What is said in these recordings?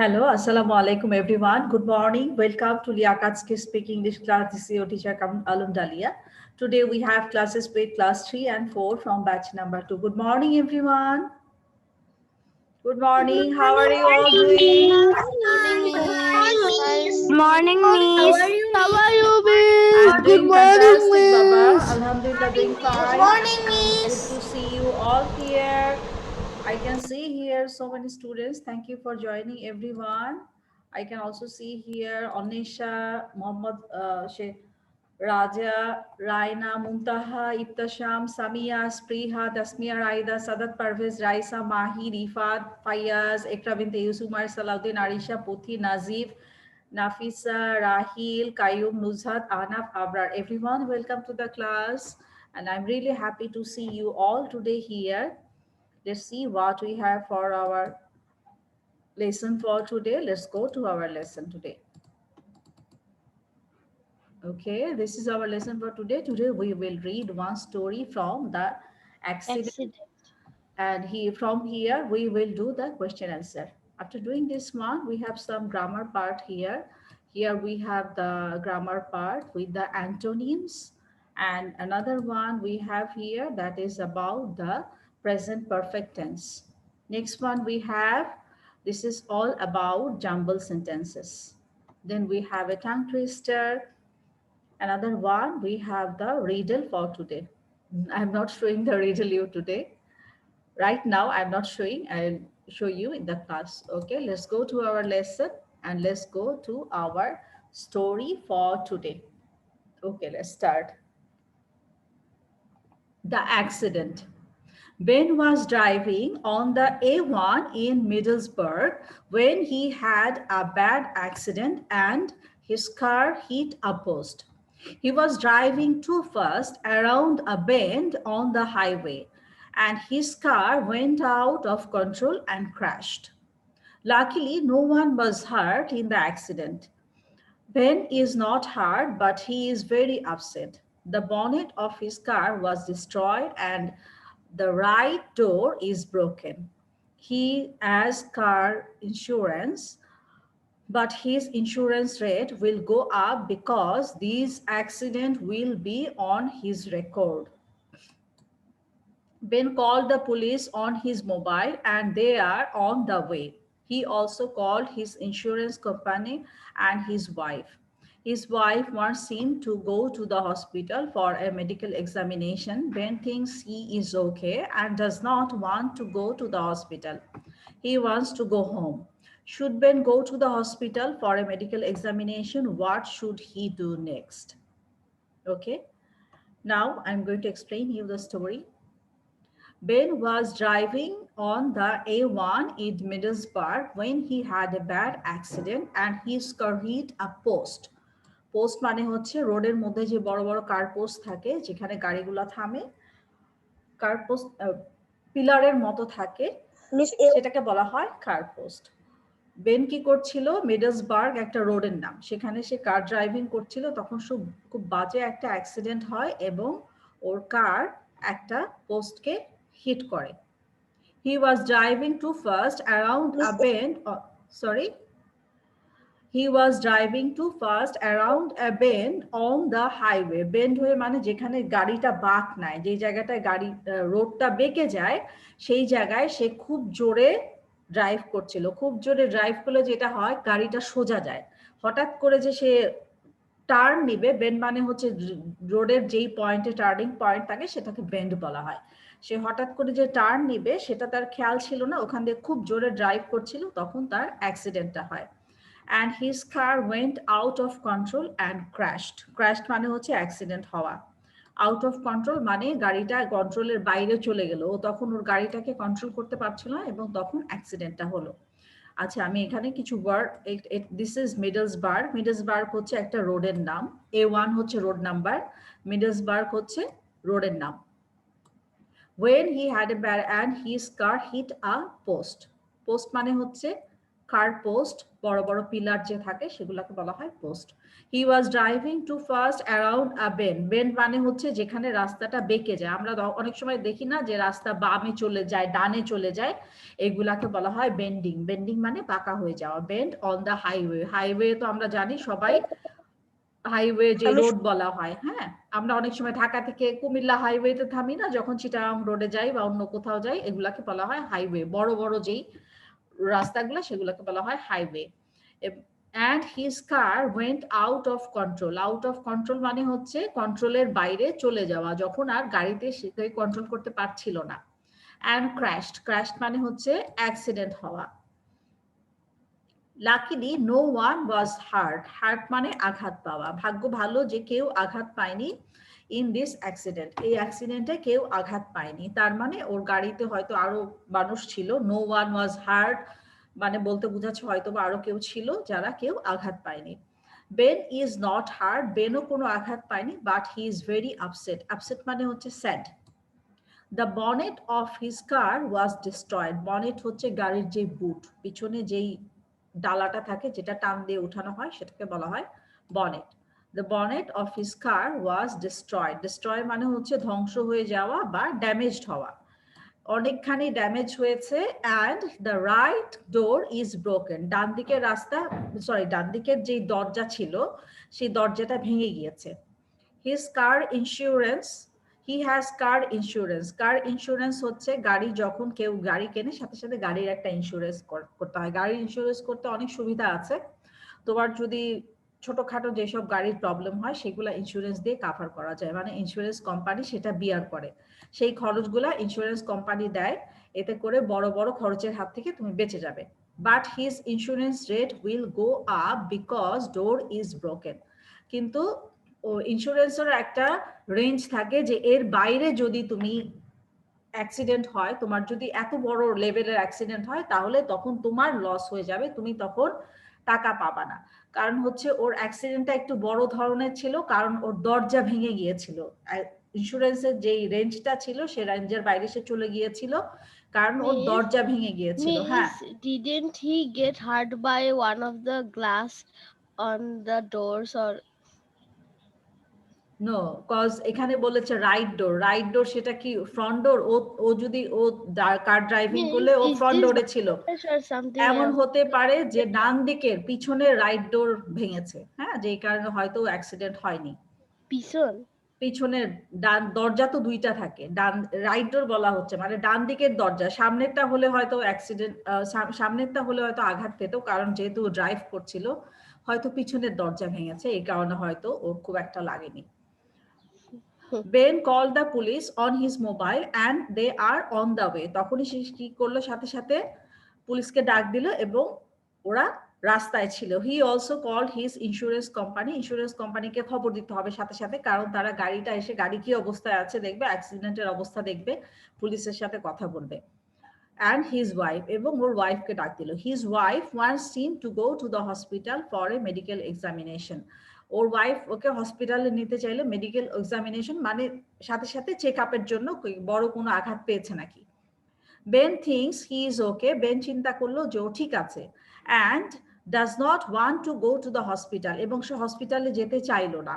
Hello, Assalamu alaikum everyone. Good morning. Welcome to Liakatski Speak English class. This is your teacher Alum Dalia. Today we have classes with class 3 and 4 from batch number 2. Good morning everyone. Good morning. How are you all doing? Morning, How Miss. are you, How Miss? are you, I'm Miss? Good doing morning, fantastic, Baba. Miss. Alhamdulillah, doing Good fine. morning, Good to Miss. see you all here. I can see here so many students. Thank you for joining everyone. I can also see here Anisha, Mohammad Raja, Raina, Muntaha, Ibtasham, Samia, Spriha, Tasmia, Raida, Sadat Parvez, Raisa, Mahi, Rifat, Fayaz, Ekra bint Yusuf, Umar, Salahuddin, Arisha, Puthi, Nazif, Nafisa, Rahil, Kayum, Nuzhat, Anaf, Abrar. Everyone, welcome to the class. And I'm really happy to see you all today here. Let's see what we have for our lesson for today. Let's go to our lesson today. Okay, this is our lesson for today. Today we will read one story from the accident, and from here we will do the question answer. After doing this one, we have some grammar part here. Here we have the grammar part with the antonyms, and another one we have here that is about the present perfect tense. Next one we have, this is all about jumble sentences. Then we have a tongue twister. Another one, we have the riddle for today. I'm not showing the riddle you today. Right now, I'm not showing. I'll show you in the class. Okay, let's go to our lesson and let's go to our story for today. Okay, let's start. The accident. Ben was driving on the A1 in Middlesbrough when he had a bad accident and his car hit a post. He was driving too fast around a bend on the highway, and his car went out of control and crashed. Luckily, no one was hurt in the accident. Ben is not hurt, but he is very upset. The bonnet of his car was destroyed and the right door is broken. He has car insurance, but his insurance rate will go up because this accident will be on his record. Ben called the police on his mobile and they are on the way. He also called his insurance company and his wife. His wife wants him to go to the hospital for a medical examination. Ben thinks he is okay and does not want to go to the hospital. He wants to go home. Should Ben go to the hospital for a medical examination? What should he do next? Okay, now I'm going to explain you the story. Ben was driving on the A1 in Middlesbrough when he had a bad accident and his car hit a post. Post মানে হচ্ছে রোডের মধ্যে যে বড় বড় কার post থাকে যেখানে গাড়িগুলো থামে, কার পোস্ট পিলারের মতো থাকে, সেটাকে বলা হয় কার পোস্ট। বেন কি করছিল, মিডলসবার্গ একটা রোডের নাম, সেখানে সে কার ড্রাইভিং করছিল, তখন খুব বাজে একটা অ্যাক্সিডেন্ট হয় এবং ওর কার একটা পোস্টকে হিট করে। He was driving too fast around a bend. Sorry. He was driving too fast around a bend on the highway. Bend হয়ে মানে যেখানে গাড়িটা বাঁক নেয়, যে জায়গাটায় গাড়ি রোডটা বেঁকে যায়, সেই জায়গায় সে খুব জোরে ড্রাইভ করছিল। খুব জোরে ড্রাইভ করলে যেটা হয়, গাড়িটা সোজা যায়। হঠাৎ করে যে সে টার্ন নিবে, বেন্ড মানে হচ্ছে রোডের যেই পয়েন্টে টার্নিং পয়েন্ট থাকে সেটাকে বেন্ড বলা হয়। সে হঠাৎ করে যে টার্ন নিবে সেটা তার খেয়াল ছিল না, ওখান দিয়ে খুব জোরে ড্রাইভ করছিল, তখন তার অ্যাক্সিডেন্টটা হয়। And his car went out of control and crashed. Crashed মানে হচ্ছে অ্যাক্সিডেন্ট হওয়া। আউট অফ কন্ট্রোল মানে গাড়িটা কন্ট্রোলের বাইরে চলে গেল, ও তখন ওর গাড়িটাকে কন্ট্রোল করতে পারছিল না এবং তখন অ্যাক্সিডেন্টটা হলো। আচ্ছা, আমি এখানে কিছু ওয়ার্ড, দিস ইজ মিডলসবার্গ। মিডলসবার্গ হচ্ছে একটা রোডের নাম। A1 হচ্ছে রোড নাম্বার, মিডলসবার্গ হচ্ছে রোডের নাম। When he had a bad and his car hit a post. Post মানে হচ্ছে কার পোস্ট, বড় বড় পিলার যে থাকে সেগুলোকে বলা হয় post. He was driving too fast around a bend. Bend মানে হচ্ছে যেখানে রাস্তাটা বেঁকে যায়। আমরা অনেক সময় দেখি না যে রাস্তা বামে চলে যায়, ডানে চলে যায়, এগুলাকে বলা হয় বেন্ডিং। বেন্ডিং মানে বাঁকা হয়ে যাওয়া। Bend on the highway. Highway তো আমরা জানি সবাই, হাইওয়ে যে রোড বলা হয়। হ্যাঁ, আমরা অনেক সময় ঢাকা থেকে কুমিল্লা হাইওয়েতে থামি না, যখন চিটাগাং রোডে যাই বা অন্য কোথাও যাই, এগুলাকে বলা হয় হাইওয়ে। বড় বড় যেই রাস্তাগুলো সেগুলোকে বলা হয় highway. And his car went out of control. Out of control মানে হচ্ছে কন্ট্রোলের বাইরে চলে যাওয়া, যখন আর গাড়িতে সে কন্ট্রোল করতে পারছিল না। And crashed. ক্র্যাশড মানে হচ্ছে অ্যাক্সিডেন্ট হওয়া। Luckily no one was hurt. Hurt মানে আঘাত পাওয়া। ভাগ্য ভালো যে কেউ আঘাত পায়নি ইন দিস অ্যাক্সিডেন্ট। এই অ্যাক্সিডেন্টে কেউ আঘাত পায়নি, তার মানে ওর গাড়িতে হয়তো আরো মানুষ ছিল। নো ওয়ান ওয়াজ হার্ট মানে বলতে বোঝাচ্ছে হয়তো বা আরো কেউ ছিল যারা কেউ আঘাত পায়নি। Ben is not hurt. বেনও কোনো আঘাত পায়নি, but he is very upset. Upset মানে হচ্ছে sad. The bonnet of his car was destroyed. Bonnet হচ্ছে গাড়ির যে বুট, পিছনে যেই ডালাটা থাকে যেটা টান দিয়ে উঠানো হয় সেটাকে বলা হয় bonnet. The bonnet of his car was destroyed. Destroy মানে হচ্ছে ধ্বংস হয়ে যাওয়া বা ড্যামেজড হওয়া। অনেকখানি ড্যামেজ হয়েছে। And the right door is broken. ডান দিকের রাস্তা, সরি, ডান দিকের যে দরজা ছিল সেই দরজাটা ভেঙে গিয়েছে। His car insurance, he has car insurance. Car insurance হচ্ছে গাড়ি, যখন কেউ গাড়ি কেনে সাথে সাথে গাড়ির একটা ইন্স্যুরেন্স করতে হয়। গাড়ির ইন্স্যুরেন্স করতে অনেক সুবিধা আছে। তোমার যদি ছোটখাটো যেসব গাড়ির প্রবলেম হয় সেগুলো ইন্স্যুরেন্স দিয়ে কাভার করা যায়, মানে ইন্স্যুরেন্স কোম্পানি সেটা বিয়ার করে। সেই খরচগুলা ইন্স্যুরেন্স কোম্পানি দেয়, এতে করে বড় বড় খরচের হাত থেকে তুমি বেঁচে যাবে। But his insurance rate will go up because door is broken. কিন্তু ও ইন্স্যুরেন্সের একটা রেঞ্জ থাকে যে এর বাইরে যদি তুমি অ্যাক্সিডেন্ট হয়, তোমার যদি এত বড় লেভেলের অ্যাক্সিডেন্ট হয়, তাহলে তখন তোমার লস হয়ে যাবে, তুমি তখন টাকা পাবা না। কারণ হচ্ছে ওর অ্যাক্সিডেন্টটা একটু বড় ধরনের ছিল, কারণ ওর দরজা ভেঙে গিয়েছিল। ইন্স্যুরেন্সের যেই রেঞ্জটা ছিল সে রেঞ্জের বাইরে সে চলে গিয়েছিল, কারণ ওর দরজা ভেঙে গিয়েছিল। হ্যাঁ, didn't he get hurt by one of the glass on the doors or? No, cause এখানে বলেছে রাইট ডোর। রাইট ডোর সেটা কি ফ্রন্ট ডোর? ও যদি ও কার ড্রাইভিং করলে ও ফ্রন্ট ডোরে ছিল, এমন হতে পারে যে ডান দিকের পিছনের রাইট ডোর ভেঙেছে। হ্যাঁ, যেই কারণে হয়তো অ্যাক্সিডেন্ট হয়নি। পিছন, পিছনের ডান দরজা তো দুইটা থাকে, ডান রাইট ডোর বলা হচ্ছে মানে ডান দিকের দরজা। সামনেরটা হলে হয়তো অ্যাক্সিডেন্ট, সামনেরটা হলে হয়তো আঘাত পেত, কারণ যেহেতু ড্রাইভ করছিল, হয়তো পিছনের দরজা ভেঙেছে, এই কারণে হয়তো ওর খুব একটা লাগেনি। Ben called the police on his mobile and they are on the way. তখনই সে কি করলো, সাথে সাথে পুলিশকে ডাক দিল এবং ওরা রাস্তায় ছিল। He also called his insurance company. Insurance কোম্পানিকে খবর দিতে হবে সাথে সাথে, কারণ তারা গাড়িটা এসে গাড়ি কি অবস্থায় আছে দেখবে, অ্যাক্সিডেন্টের অবস্থা দেখবে, পুলিশের সাথে কথা বলবে। অ্যান্ড হিজ ওয়াইফ, এবং ওর ওয়াইফকে ডাক দিল। His wife wants him to go to the hospital for a medical examination. ওর ওয়াইফ ওকে হসপিটালে নিতে চাইলে, মেডিকেল এক্সামিনেশন মানে সাথে সাথে চেক আপের জন্য, বড় কোনো আঘাত পেয়েছে নাকি। Ben thinks he is okay. Ben চিন্তা করলো যে ও ঠিক আছে। And does not want to go to the hospital, এবং সে হসপিটালে যেতে চাইলো না।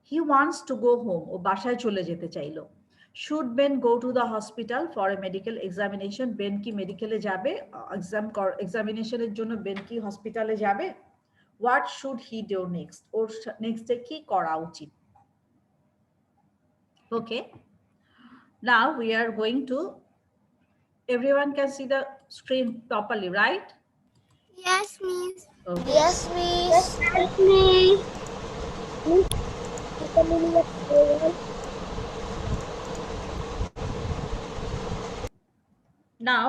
He wants to go home, ও বাসায় চলে যেতে চাইলো। Should Ben go to the hospital for a medical examination. Ben কি মেডিকেলে যাবে এক্সামিনেশনের জন্য? বেন কি হসপিটালে যাবে? What should he do next, ওর নেক্সটে কি করা উচিত? ওকে, now we are going to, everyone can see the screen properly, right? Yes, miss. Okay. yes miss. Yes, miss. Now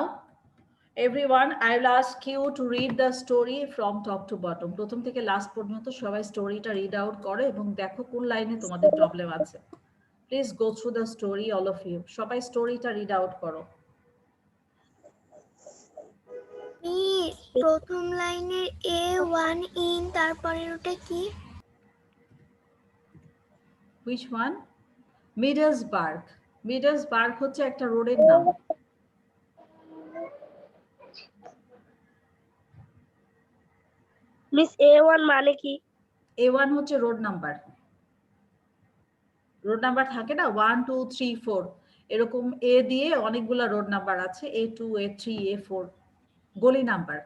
everyone, I will ask you to read the story from top to bottom. প্রথম থেকে last পর্যন্ত সবাই স্টোরিটা read out করো এবং দেখো কোন লাইনে তোমাদের প্রবলেম আছে। Please go through the story, all of you. সবাই স্টোরিটা রিড আউট করো। মিস, প্রথম লাইনের A1 ইন, তারপরের ওটা কি? Which one? মিডলসবার্গ। মিডলসবার্গ হচ্ছে একটা রোডের নাম। মিস A1 মানে কি? A1 হচ্ছে রোড নাম্বার। রোড নাম্বার থাকে না 1 2 3 4, এরকম এ দিয়ে অনেকগুলা রোড নাম্বার আছে, A2 A3 A4, গলি নাম্বার।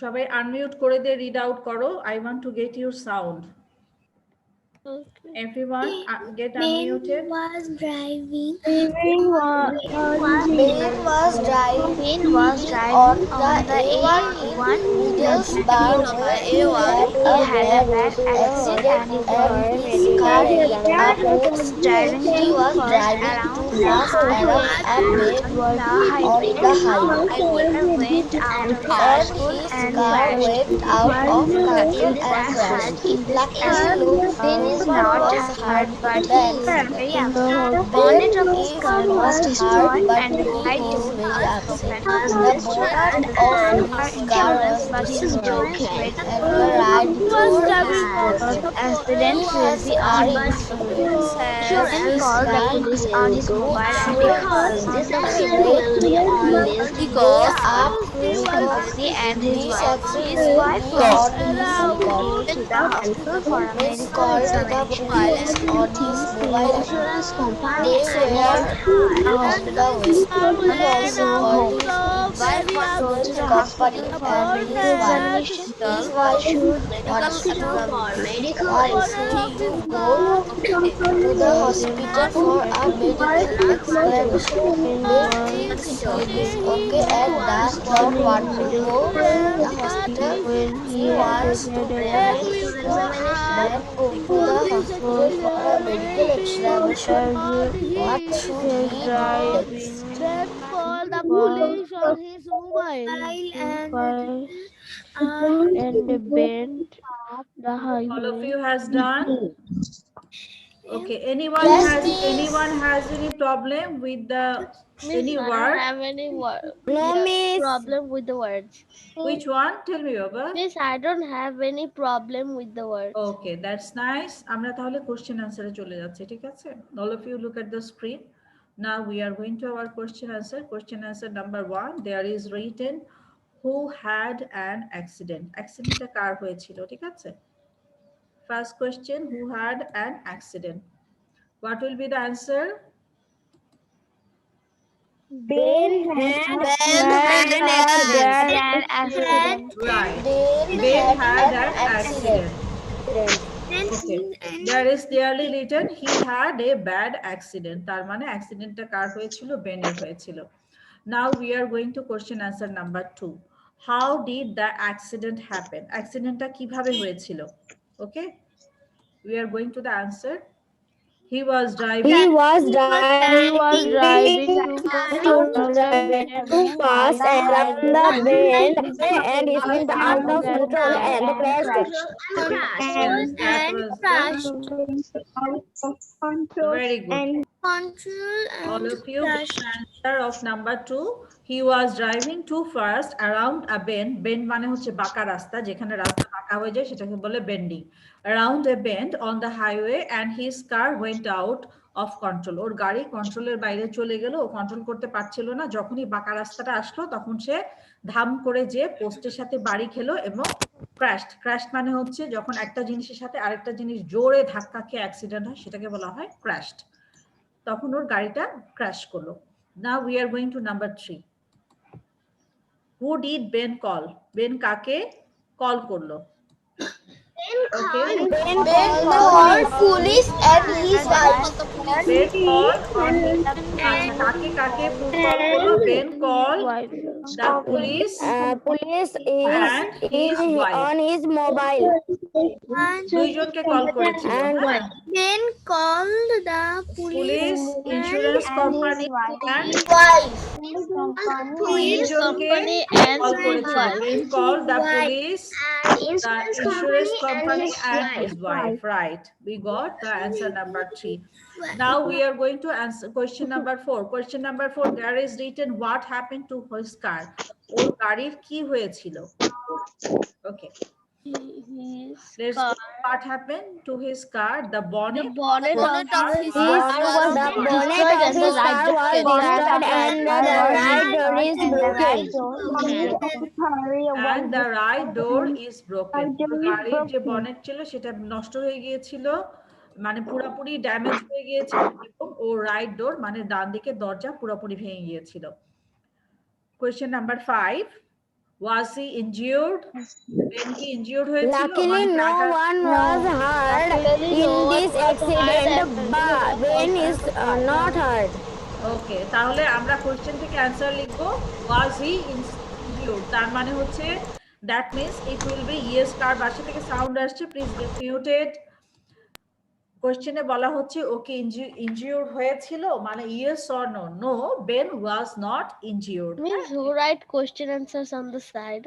সবাই আনমিউট করে দিয়ে রিড আউট করো। I want to get your sound. Everyone get unmuted. Ben was driving. Ben was driving on the A1 Middlesbrough He had a bad accident and his car was driving too fast around the highway. I went out of the school and Ben is not hurt, but the bonnet of his car was destroyed and the light was broken. The car insurance, but his insurance paid accident will be on his Ben called the police on his mobile and because this accident will be on his because he and his wife was to the hospital for a medical examination. Insurance company also home. Wife was told to the hospital for medical examination. His wife should medical To the hospital for a medical examination. Okay, and does not want to go to the hospital. He wants to go to the hospital for a medical examination. What should he do? Then call the police on his mobile and bent the All of highway. you has done. Okay, anyone Yes, has miss. any problem with the any I don't word? have any No, miss. problem with the words. Which one? Tell me, Baba. Miss, I don't have any problem with the words. Okay, that's nice. আমরা তাহলে question answer এ চলে যাচ্ছি, ঠিক আছে? All of you look at the screen. Now we are going to our question answer. Question answer number 1. There is written who had an accident. Accident টা কার হয়েছিল, ঠিক আছে? First question, who had an accident? What will be the answer? Ben had an accident. Right. Ben had an accident. Okay. There is clearly written he had a bad accident. তার মানে অ্যাক্সিডেন্টটা কার হয়েছিল? বেনের হয়েছিল। Now we are going to question answer number 2. How did the accident happen? অ্যাক্সিডেন্টটা কিভাবে হয়েছিল? Okay. We are going to the answer. He was driving He was driving too fast around the bend and he went out of control and crashed. Yes, that was very good. Control All and of you get the answer of number 2. He was driving too fast around a bend. Bend মানে হচ্ছে বাঁকা রাস্তা, যেখানে রাস্তা বাঁকা হয়ে যায় সেটাকে বলে bending. Around a bend on the highway and his car went out of control. ওর গাড়ি কন্ট্রোলের বাইরে চলে গেল, ও কন্ট্রোল করতে পারছিল না। যখনই বাঁকা রাস্তাটা আসলো তখন সে ধাম করে যে পোস্টের সাথে বাড়ি খেলো এবং ক্র্যাশড মানে হচ্ছে যখন একটা জিনিসের সাথে আরেকটা জিনিস জোরে ধাক্কা খেয়ে অ্যাক্সিডেন্ট হয় সেটাকে বলা হয় ক্র্যাশড। তখন ওর গাড়িটা ক্র্যাশ করলো। Now we are going to number 3. Who did Ben call? Ben কাকে কল করলো? Okay. Ben called police and his wife. Ben called on his আচ্ছা কাকে কাকে কল করলো? Ben called the police Police and his is wife. on his mobile. দুইজনকে call করেছিল। And হ্যাঁ, Ben called the police, insurance company and police তিনজনকে company and call his করেছিল। wife. Ben called the police, and the insurance insurance company company and and his wife. Right. We got the answer number 3. Now we are going to answer question number 4. Question number 4, there is written what happened to his car. ওর গাড়ির কি হয়েছিল? Okay. His Let's car. go. What happened to his car? The bonnet. The bonnet of his the bonnet of his car was destroyed and the right door is broken. And the right door is broken. গাড়ির যে bonnet ছিল সেটা নষ্ট হয়ে গিয়েছিল, মানে পুরোপুরি damage হয়ে গিয়েছিল, এবং ও রাইট ডোর মানে ডান দিকে দরজা পুরোপুরি ভেঙে গিয়েছিল। Question number 5, was he injured? Ben কি injured হয়েছিল? Luckily, no one was hurt in this accident, but Ben is not hurt. ওকে, তাহলে আমরা কোশ্চেন থেকে অ্যান্সার লিখব was he injured, তার মানে হচ্ছে that means it will be yes, কার বাসা থেকে সাউন্ড আসছে প্লিজ গেট মিউটেড। কোশ্চেনে বলা হচ্ছে ওকে ইনজিউর্ড হয়েছিল, মানে yes or no? No, Ben was not injured. Means who write question answers on the side?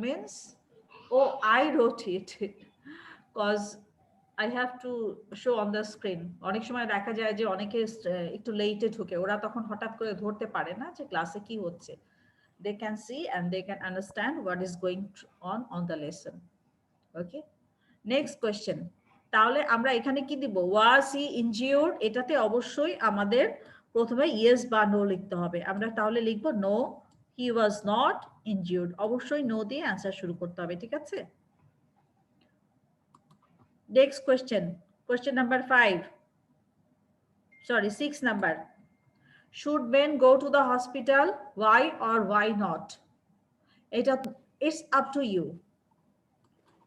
Means oh, I wrote it cause I have to show on the screen. অনেক সময় দেখা যায় যে অনেকে একটু লেটে ঢুকে, ওরা তখন হঠাৎ করে ধরতে পারে না যে ক্লাসে কি হচ্ছে। They can see and they can understand what is going on the lesson. Okay, next question. তাহলে আমরা এখানে কি দিব? Was he injured? এটাতে অবশ্যই আমাদের প্রথমে yes বা no লিখতে হবে। আমরা তাহলে লিখব no, he was not injured. অবশ্যই no দিয়ে অ্যান্সার শুরু করতে হবে, ঠিক আছে? Next question, question number 5. Sorry, 6 number. Should Ben go to the hospital? Why or why not? It's up to you.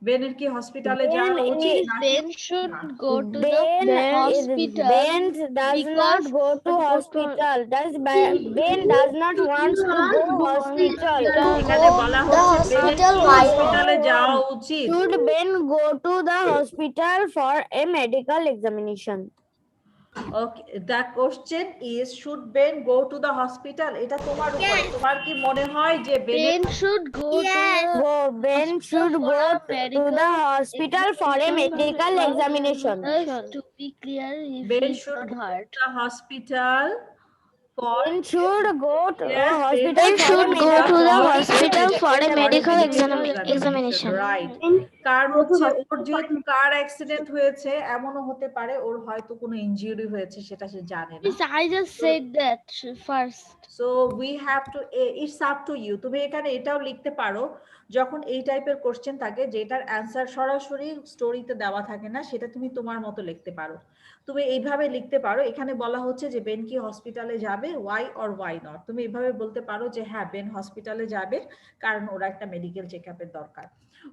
বেনের কি হসপিটালে যাওয়া উচিত? Ben should go to the Ben hospital does not go to hospital. Ben does not want to go hospital. এখানে বলা হচ্ছে বেনের কি হসপিটালে যাওয়া উচিত? Should Ben go to the hospital for a medical examination? Okay, the question is should Ben go to the hospital? এটা তোমার উপরে। তোমার কি মনে হয় যে Ben should go Ben should go to the hospital for a medical examination. to be clear if Ben he's should not go to hurt. the hospital for Ben should go to Yes, hospital Ben for should a go to the hospital for a medical examination. Right. কারণ হচ্ছে ওর যেহেতু কার accident হয়েছে, এমনও হতে পারে ওর হয়তো কোনো injury হয়েছে, সেটা সে জানে না। I just said that first. So we have to, it's up to you. তুমি এখানে এটাও লিখতে পারো, যখন এই টাইপের কোশ্চেন থাকে যেটার অ্যান্সার সরাসরি স্টোরিতে দেওয়া থাকে না, সেটা তুমি তোমার মতো লিখতে পারো। তুমি এইভাবে লিখতে পারো, এখানে বলা হচ্ছে যে বেন কি হসপিটালে যাবে, ওয়াই অর ওয়াই নট। তুমি এইভাবে বলতে পারো যে হ্যাঁ বেন হসপিটালে যাবে কারণ ওরা একটা মেডিকেল চেকআপের দরকার।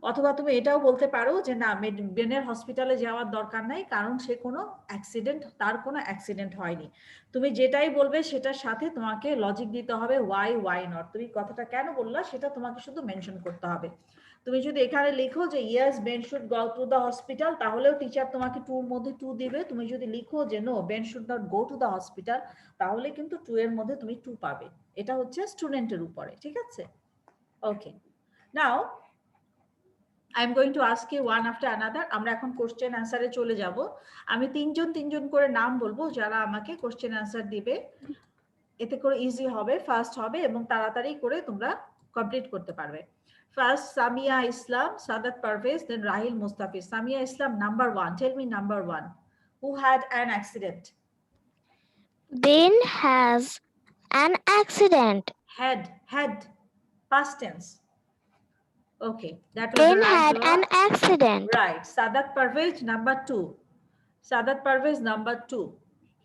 অথবা তুমি এটাও বলতে পারো যে না বেনের হসপিটালে যাওয়ার দরকার নাই কারণ সে কোনো অ্যাক্সিডেন্ট, তার কোনো অ্যাক্সিডেন্ট হয়নি। তুমি যেটাই বলবে সেটার সাথে তোমাকে লজিক দিতে হবে ওয়াই নট। তুমি কথাটা কেন বললা সেটা তোমাকে শুধু মেনশন করতে হবে। তুমি যদি এখানে লিখো যে yes Ben should go to the hospital, তাহলেও টিচার তোমাকে 2 এর মধ্যে 2 দিবে। তুমি যদি লিখো যে no Ben should not go to the hospital, তাহলে কিন্তু 2 এর মধ্যে তুমি 2 পাবে। এটা হচ্ছে স্টুডেন্টের উপরে, ঠিক আছে? ওকে, নাও I am going to ask you one after another. আমরা এখন কোশ্চেন অ্যান্সারে চলে যাব। আমি তিনজন করে নাম বলবো যারা আমাকে কোশ্চেন অ্যান্সার দিবে, এতে করে ইজি হবে, ফাস্ট হবে এবং তাড়াতাড়ি করে তোমরা কমপ্লিট করতে পারবে। First Samia Islam, Saadat Parvez, then Rahil Mustafiz. Samia Islam, number 1. Tell me number 1. Who had an accident? Ben has an accident. Had past tense. Okay, that was Ben the right had one. an accident. Right. Sadat Parvez, number 2. Sadat Parvez, number 2.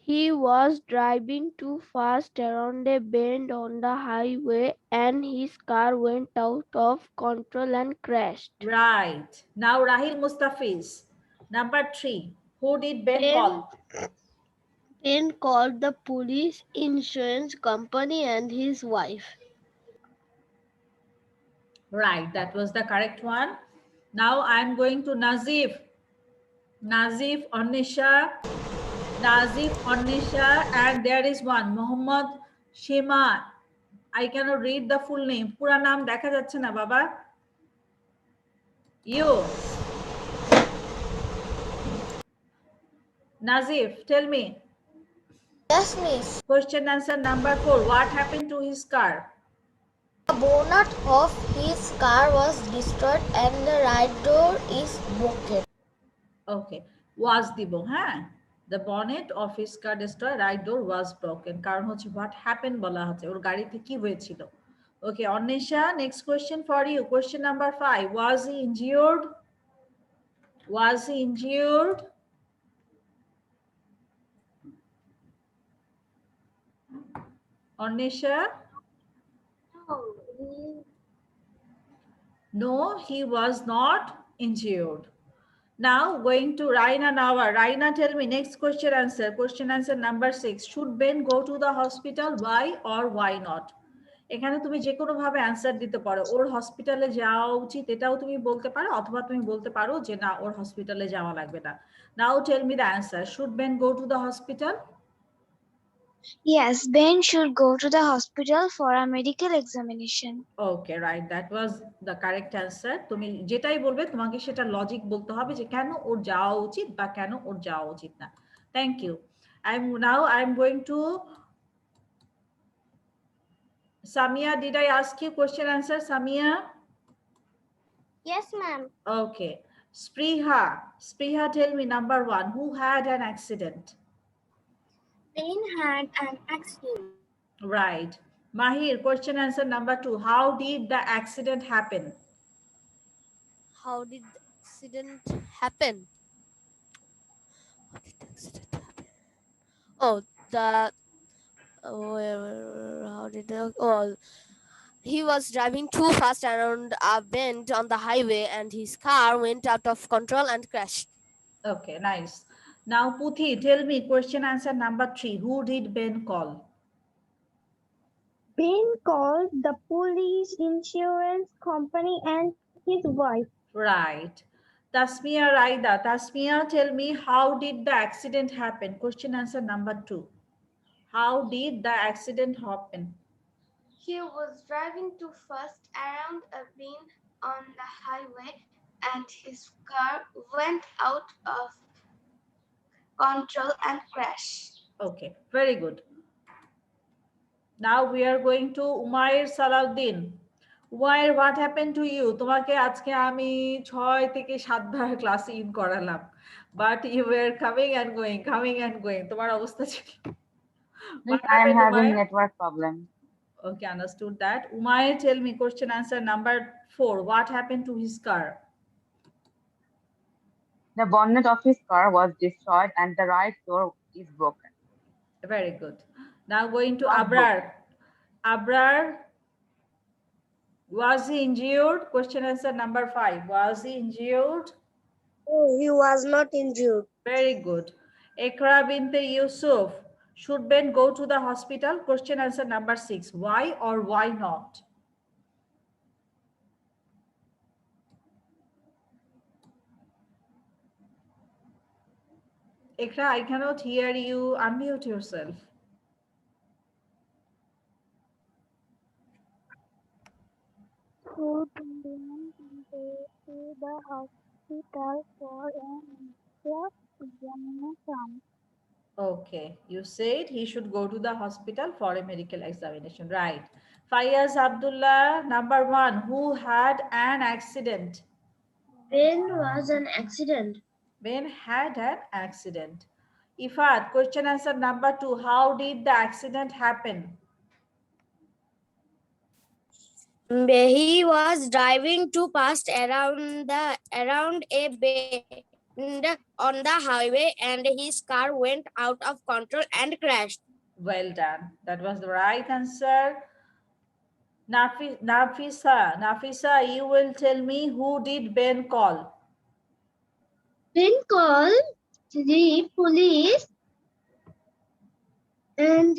He was driving too fast around a bend on the highway and his car went out of control and crashed. Right. Now Rahil Mustafiz, number 3. Who did Ben call? Ben called the police, insurance company, and his wife. Right, that was the correct one. Now I'm going to Nazif. Nazif, Anisha, and there is one, Muhammad Shema. I cannot read the full name. পুরা নাম দেখা যাচ্ছে না বাবা. You. Nazif, tell me. Yes, miss. Question answer number 4. What happened to his car? The bonnet of his car was destroyed and the right door is broken. Okay. Was দিব, হ্যাঁ? The bonnet of his car destroyed, right door was broken. কারণ হচ্ছে what happened বলা হচ্ছে, ওর গাড়িতে কি হয়েছিল? Okay, Anisha, next question for you. Question number 5. Was he injured? Was he injured? Anisha? No, he was not injured. Now going to Raina Nawa. Raina, tell me next question answer. Question answer number 6. Should Ben go to the hospital? Why or why not? এখানে তুমি যে কোনো ভাবে answer দিতে পারো। ওর হসপিটালে যাওয়া উচিত এটাও তুমি বলতে পারো, অথবা তুমি বলতে পারো যে না ওর হসপিটালে যাওয়া লাগবে না। Now tell me the answer. Should Ben go to the hospital? Yes, Ben should go to the hospital for a medical examination. Okay, right. That was the correct answer. তুমি যেটাই বলবে তোমাকে সেটা লজিক বলতে হবে যে কেন ওর যাওয়া উচিত বা কেন ওর যাওয়া উচিত না। Thank you. I'm going to Samia. Did I ask you question answer, Samia? Yes, ma'am. Okay. Spriha, tell me number 1. Who had an accident? Ben had an accident. Right. Mahir, question answer number 2. How did the accident happen? How did the accident happen? Oh, how did the, oh, he was driving too fast around a bend on the highway and his car went out of control and crashed. Okay, nice. Now, Puthi, tell me question answer number 3. Who did Ben call? Ben called the police, insurance company, and his wife. Right. Tasmia Raida. Tasmia, tell me how did the accident happen? Question answer number 2. How did the accident happen? He was driving too fast around a bend on the highway and his car went out of control and crashed. Okay, very good. Now we are going to Umair Salahuddin. Umair, what happened to you? তোমাকে আজকে আমি 6 থেকে 7 বার ক্লাসে in করালাম, but you were coming and going. তোমার অবস্থা ছিল? Miss, I am having network problem. Okay, understood that. Umair, tell me question answer number 4. What happened to his car? The bonnet of his car was destroyed and the right door is broken. Very good. Now going to Was Abrar. Abrar, was he injured? Question answer number 5. Was he injured? Oh, he was not injured. Very good. Ekra binte Yusuf. Should Ben go to the hospital? Question answer number 6. Why or why not? Ekra, I cannot hear you. Unmute yourself. Should Ben go to the hospital for an examination? Okay, you said he should go to the hospital for a medical examination, right? Fayaz Abdullah, number 1, who had an accident? Ben was an accident. Ben had an accident. Ifat, question answer number 2, how did the accident happen? He was driving too fast around a bend on the highway and his car went out of control and crashed. Well done. That was the right answer. Nafisa, you will tell me who did Ben call? Ben called The police and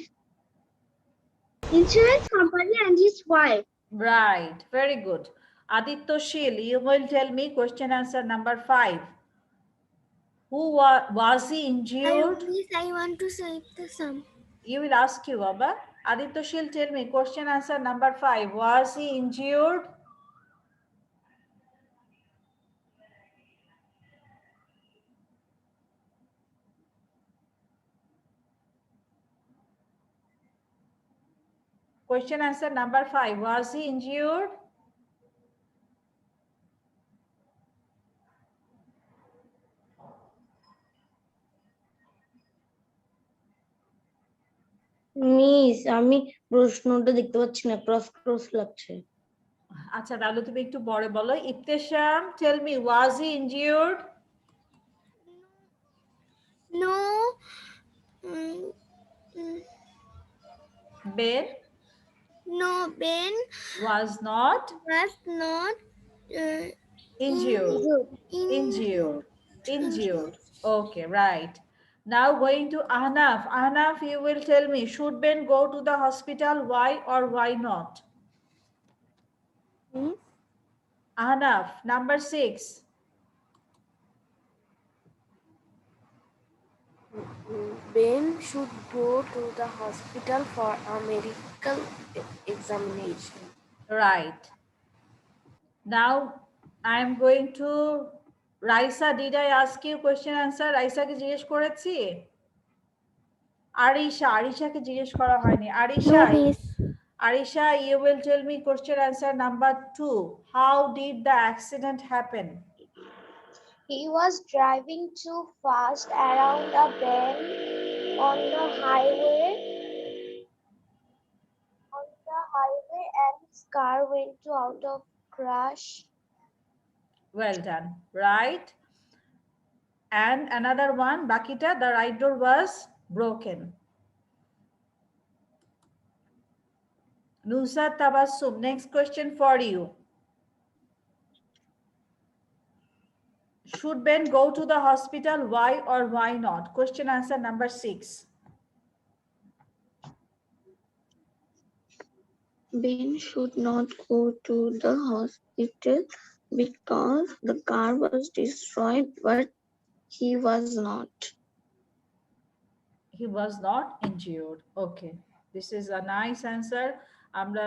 insurance company and his wife. Right, very good. Aditya Shil, you will tell me question answer number 5. Who was he injured? I want to say the sum. You will ask you, Baba. Aditya Shil, tell me question answer number 5. Was he injured? Question answer number 5. Was he injured? Miss আমি প্রশ্নটা দেখতে পাচ্ছি না, cross cross লাগছে। আচ্ছা তাহলে তুমি একটু বড় বলো। ইফতেশাম, tell me, was he injured? No. Ben No, Ben was not was not injured. Injured. Injured. Okay, right. Now going to Ahnaf. Ahnaf, you will tell me, should Ben go to the hospital? Why or why not? Ahnaf, number 6. Ben should go to the hospital for a medical examination. Right. Now I am going to Raisa. Did I ask you question answer? Raisa ke jigesh korechi? Arisha ke jigesh kora hoyni. Arisha, you will tell me question answer number 2. How did the accident happen? He was driving too fast around a bend on the highway. And his car went out of crash. Well done. Right. And another one, Bakita, the right door was broken. Nusat Tabassum, next question for you. Should Ben go to the hospital? Why or why not? Question answer number 6. Ben should not go to the hospital because the car was destroyed, but he was not. He was not injured. Okay, this is a nice answer. আমরা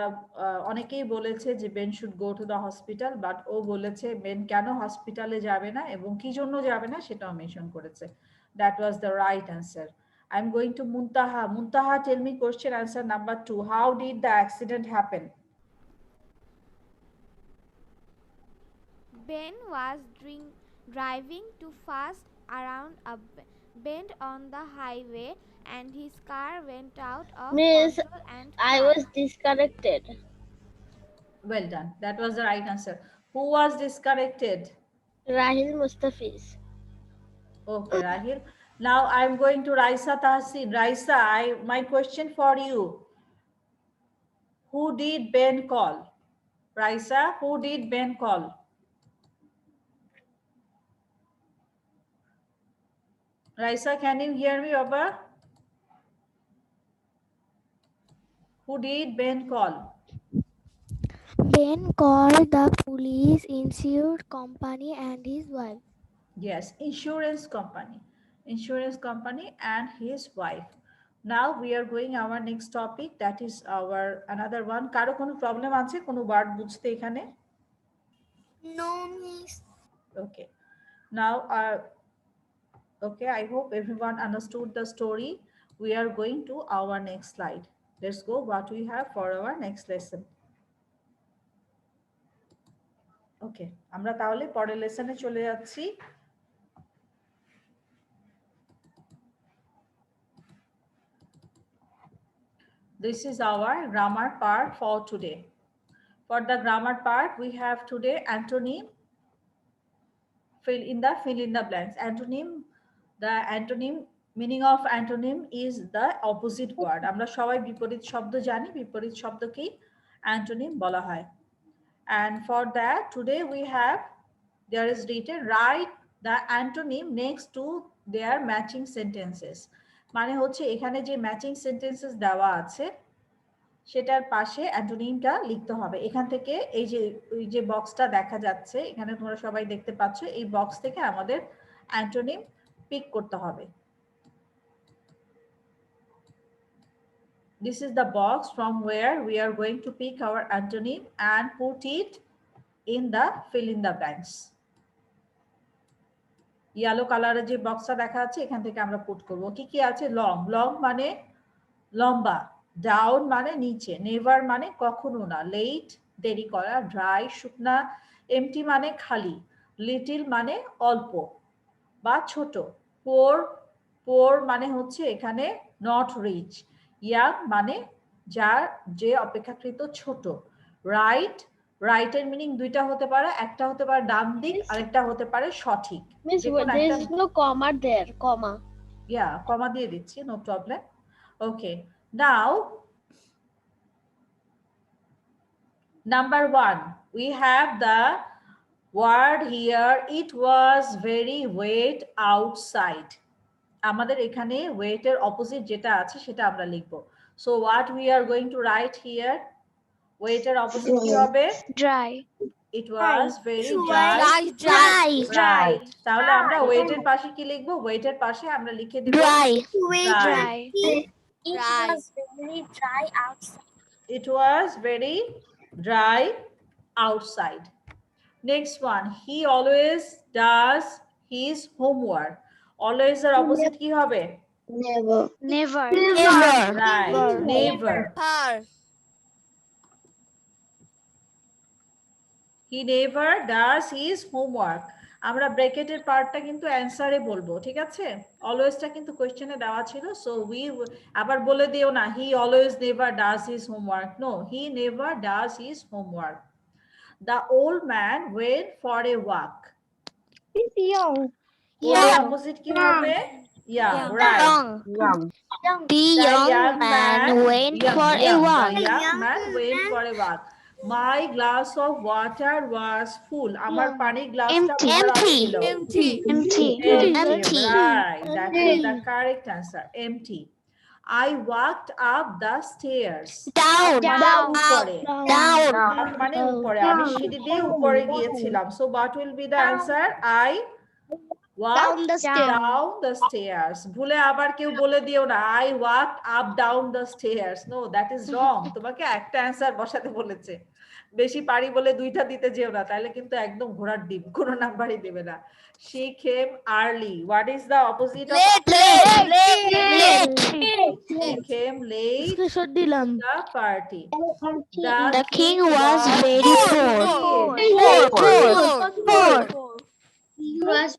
অনেকেই বলেছে যে Ben should go to the hospital, but ও বলেছে Ben কেন হসপিটালে যাবে না এবং কি জন্য যাবে না সেটাও মেনশন করেছে। That was the right answer. I am going to Muntaha. Muntaha, tell me question answer number 2. How did the accident happen? Ben was driving too fast around a bend on the highway and his car went out of Miss, control and I crashed. was disconnected. Well done. That was the right answer. Who was disconnected? Rahil Mustafiz. Okay, Rahil. Now I'm going to Raisa Tahsin. Raisa, my question for you. Who did Ben call? Raisa, who did Ben call? Raisa, can you hear me, Baba? Who did Ben call? Ben called the police, insurance company, and his wife. Yes, insurance company. Insurance company and his wife. Now we are going our next topic, that is our another one. Karo kono problem ache kono word bujhte ekhane? No, miss. Okay. Now okay, I hope everyone understood the story. We are going to our next slide. Let's go what we have for our next lesson. Okay, আমরা তাহলে পরের লেসনে চলে যাচ্ছি। This is our grammar part for today. For the grammar part, we have today antonym. Fill in the blanks. Antonym, the antonym, meaning of antonym is the opposite word. আমরা সবাই বিপরীত শব্দ জানি, বিপরীত শব্দকেই antonym বলা হয়। And for that, today we have, there is written, write the antonym next to they are matching sentences. মানে হচ্ছে এখানে যে ম্যাচিং সেন্টেন্সেস দেওয়া আছে সেটার পাশে অ্যান্টোনিমটা লিখতে হবে। এখান থেকে এই যে বক্সটা দেখা যাচ্ছে এখানে তোমরা সবাই দেখতে পাচ্ছ, এই বক্স থেকে আমাদের অ্যান্টোনিম পিক করতে হবে। This is the box from where we are going to pick our antonym and put it in the fill in the blanks. Yellow কালারের যে বক্সটা দেখা যাচ্ছে এখান থেকে আমরা পুট করব। কি কি আছে? লং, লং মানে লম্বা, ডাউন মানে নিচে, নেভার মানে কখনো না, লেট দেরি করা, ড্রাই শুকনা, এমটি মানে খালি, লিটল মানে অল্প বা ছোট, পোর, পোর মানে হচ্ছে এখানে নট রিচ, ইয়াং মানে যার যে অপেক্ষাকৃত ছোট, রাইট, রাইটের মিনিং দুইটা হতে পারে, একটা হতে পারে ডান দিক আরেকটা হতে পারে সঠিক। There is no comma there, comma. Yeah, comma দিয়ে দিচ্ছি, no problem. Okay, now number 1 we have the word here, it was very wet outside. আমাদের এখানে wet এর অপোজিট যেটা আছে সেটা আমরা লিখব। So what we are going to write here, wet এর অপোজিট কি হবে? Dry. It was very dry. Dry. তাহলে আমরা wet এর পাশে কি লিখব? wet এর পাশে আমরা লিখে দিব Dry. dry. It was very dry outside. It was very dry outside. Next one, he always does his homework. Always এর opposite কি হবে? Never. Right, never. He never does his homework. আমরা ব্র্যাকেটের পার্টটা কিন্তু অ্যানসারে বলবো, ঠিক আছে? অলওয়েজটা কিন্তু কোশ্চেনে দেওয়া ছিল, সো উই আবার বলে দিও না he always never does his homework. No, he never does his homework. The old man went for a walk. It's young. Or opposite কি হবে? Yeah, right. Young. The young man went for a walk. The young man went for a walk. My glass of water was full. আমার পানির গ্লাসটা ভরা ছিল। Empty. Right, that is the correct answer. Empty. I walked up the stairs. Down. উপরে। Up মানে উপরে, আমি সিঁড়ি দিয়ে উপরে গিয়েছিলাম। So what will be the answer? I walked down the stairs. ভুলে আবার কেউ বলে দিও না I walked up down the stairs. No, that is wrong. তোমাকে একটা অ্যানসার বসাতে বলেছে, বেশি পারি বলে দুইটা দিতে যেও না, তাহলে কিন্তু একদম ঘোড়ার ডিম, কোনো নাম্বারই দেবে না। She came early. What is the opposite of Late. She came late Screenshot দিলাম। the party. The king was very poor. The king was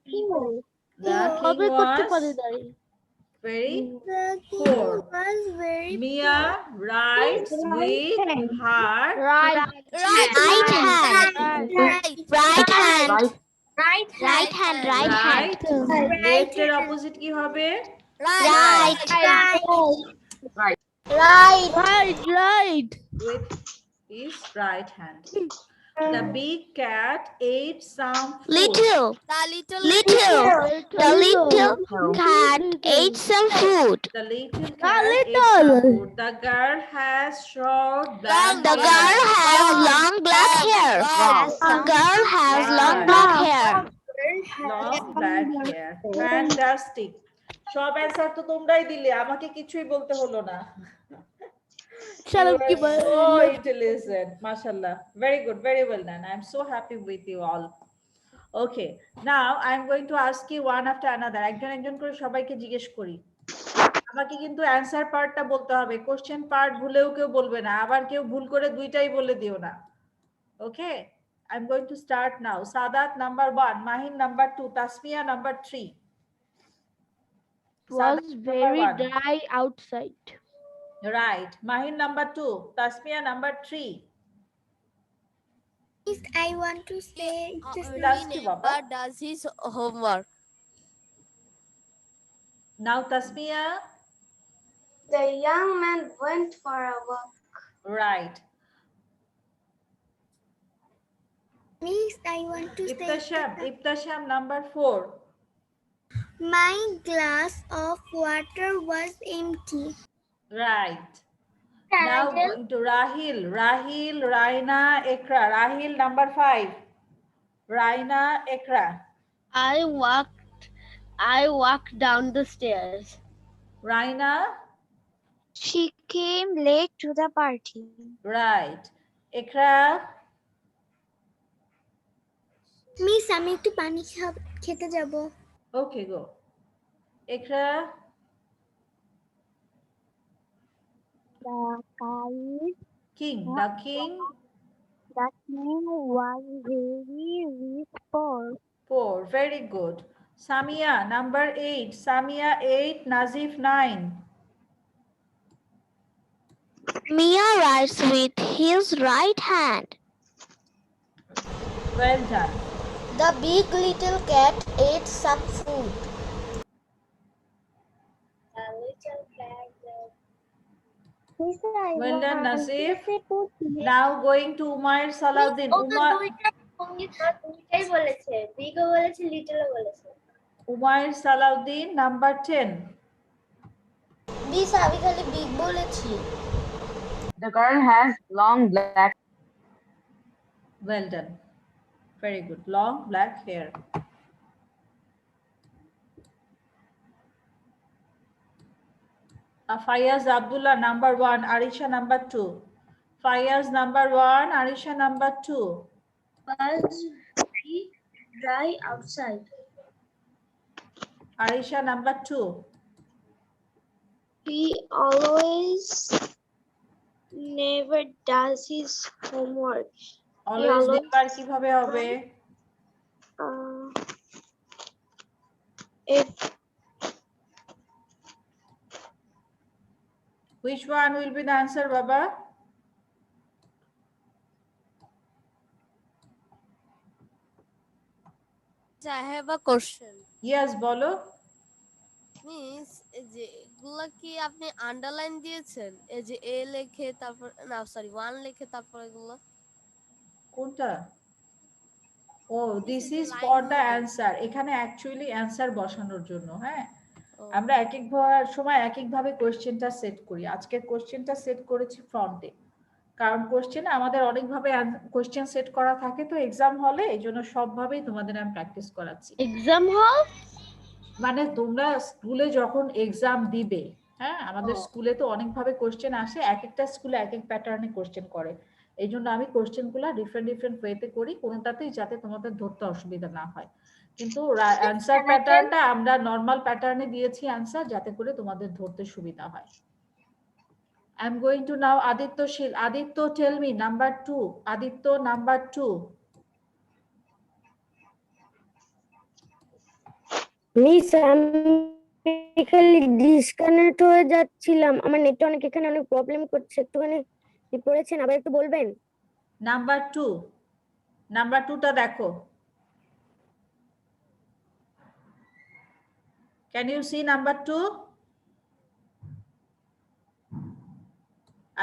very poor. Mia writes with her Right hand. Right. right. Left এর opposite কি হবে? Right. With his right hand. The big cat ate some food. Little. The little cat ate some food. The little cat ate some food. The girl has short black The hair. girl has long black hair. Long black hair. Fantastic. সব answer তো তোমরাই দিলে, আমাকে কিছুই বলতে হলো না। You are so intelligent, mashallah. Very good, very well done. I'm so happy with you all. Okay, now I'm going to ask you one after another. একজন করে সবাইকে জিজ্ঞেস করি। আমাকে কিন্তু অ্যানসার পার্টটা বলতে হবে, কোশ্চেন পার্ট ভুলেও কেউ বলবে না, আবার কেউ ভুল করে দুইটাই বলে দিও না। Okay, I'm going to start now. Sadat number 1, Mahin number 2, Tasmia number 3. Was very dry outside. Right. Mahin number 2, Tasmia number 3. I want to say does his homework. Now Tasmia. The young man went for a walk. Right. Miss, I want to say Ibtasham number 4. My glass of water was empty. Right. Now going to Rahil. Rahil, Raina, Ekra. Rahil, number 5. Raina, Ekra. I walked down the stairs. Raina, She came late to the party. right. Ekra, miss আমি একটু পানি খেতে যাব। okay, go. Ekra, The kite, king, the the king, king was very poor. 4. Very good. Samia, number 8. Samia, 8. Nazif, 9. Mia writes with his right hand. Well done. The big little cat ate some food. Well done, Nazif. Now going to Umair Salahuddin. দুইটাই বলেছে, বিগও বলেছে, লিটলও বলেছে। Umair Salahuddin, number 10. Miss আমি খালি big বলেছি। The girl has long black. Well done. Very good. Long black hair. Fayaz Abdullah, number 1. Arisha, number 2. Fayaz, number 1. Arisha, number 2. Was he dry outside? Arisha, number 2. He always never does his homework. Always never কিভাবে হবে? If Which one will be the answer, Baba? I have a question. Yes, বলো। Miss এই যে এগুলা কি আপনি underline দিয়েছেন? এই যে এ লেখে তারপর না সরি 1 লেখে তারপর এগুলো কোনটা? Oh, this is for the answer. এখানে অ্যাকচুয়ালি অ্যান্সার বসানোর জন্য, হ্যাঁ? আমরা এক এক সময় এক এক ভাবে কোশ্চেনটা সেট করি। আজকে কোশ্চেনটা সেট করেছি ফ্রন্টে, কারণ কোশ্চেনে আমাদের অনেকভাবে কোশ্চেন সেট করা থাকে, তো এক্সাম হলে এই জন্য সবভাবেই তোমাদের আমি প্র্যাকটিস করাচ্ছি। এক্সাম হল মানে তোমরা স্কুলে যখন এক্সাম দিবে, হ্যাঁ, আমাদের স্কুলে তো অনেকভাবে কোশ্চেন আসে, এক একটা স্কুলে এক এক প্যাটার্নে কোশ্চেন করে, এই জন্য আমি কোশ্চেনগুলো ডিফারেন্ট ডিফারেন্ট ওয়েতে করি, কোনোটাতেই যাতে তোমাদের ধরতে অসুবিধা না হয়। কিন্তু অ্যান্সার প্যাটার্নটা আমরা নর্মাল প্যাটার্নে দিয়েছি অ্যান্সার, যাতে করে তোমাদের ধরতে সুবিধা হয়। I am going to now Aditya Shil. Aditya, tell me number 2. Aditya, number 2. Miss আমি খালি ডিসকানেক্ট হয়ে যাচ্ছিলাম, আমার নেট অনেক এখানে অনেক প্রবলেম করছে, একটুখানি কি পড়েছেন আবার একটু বলবেন? নাম্বার 2, নাম্বার 2টা দেখো। Can you see number 2?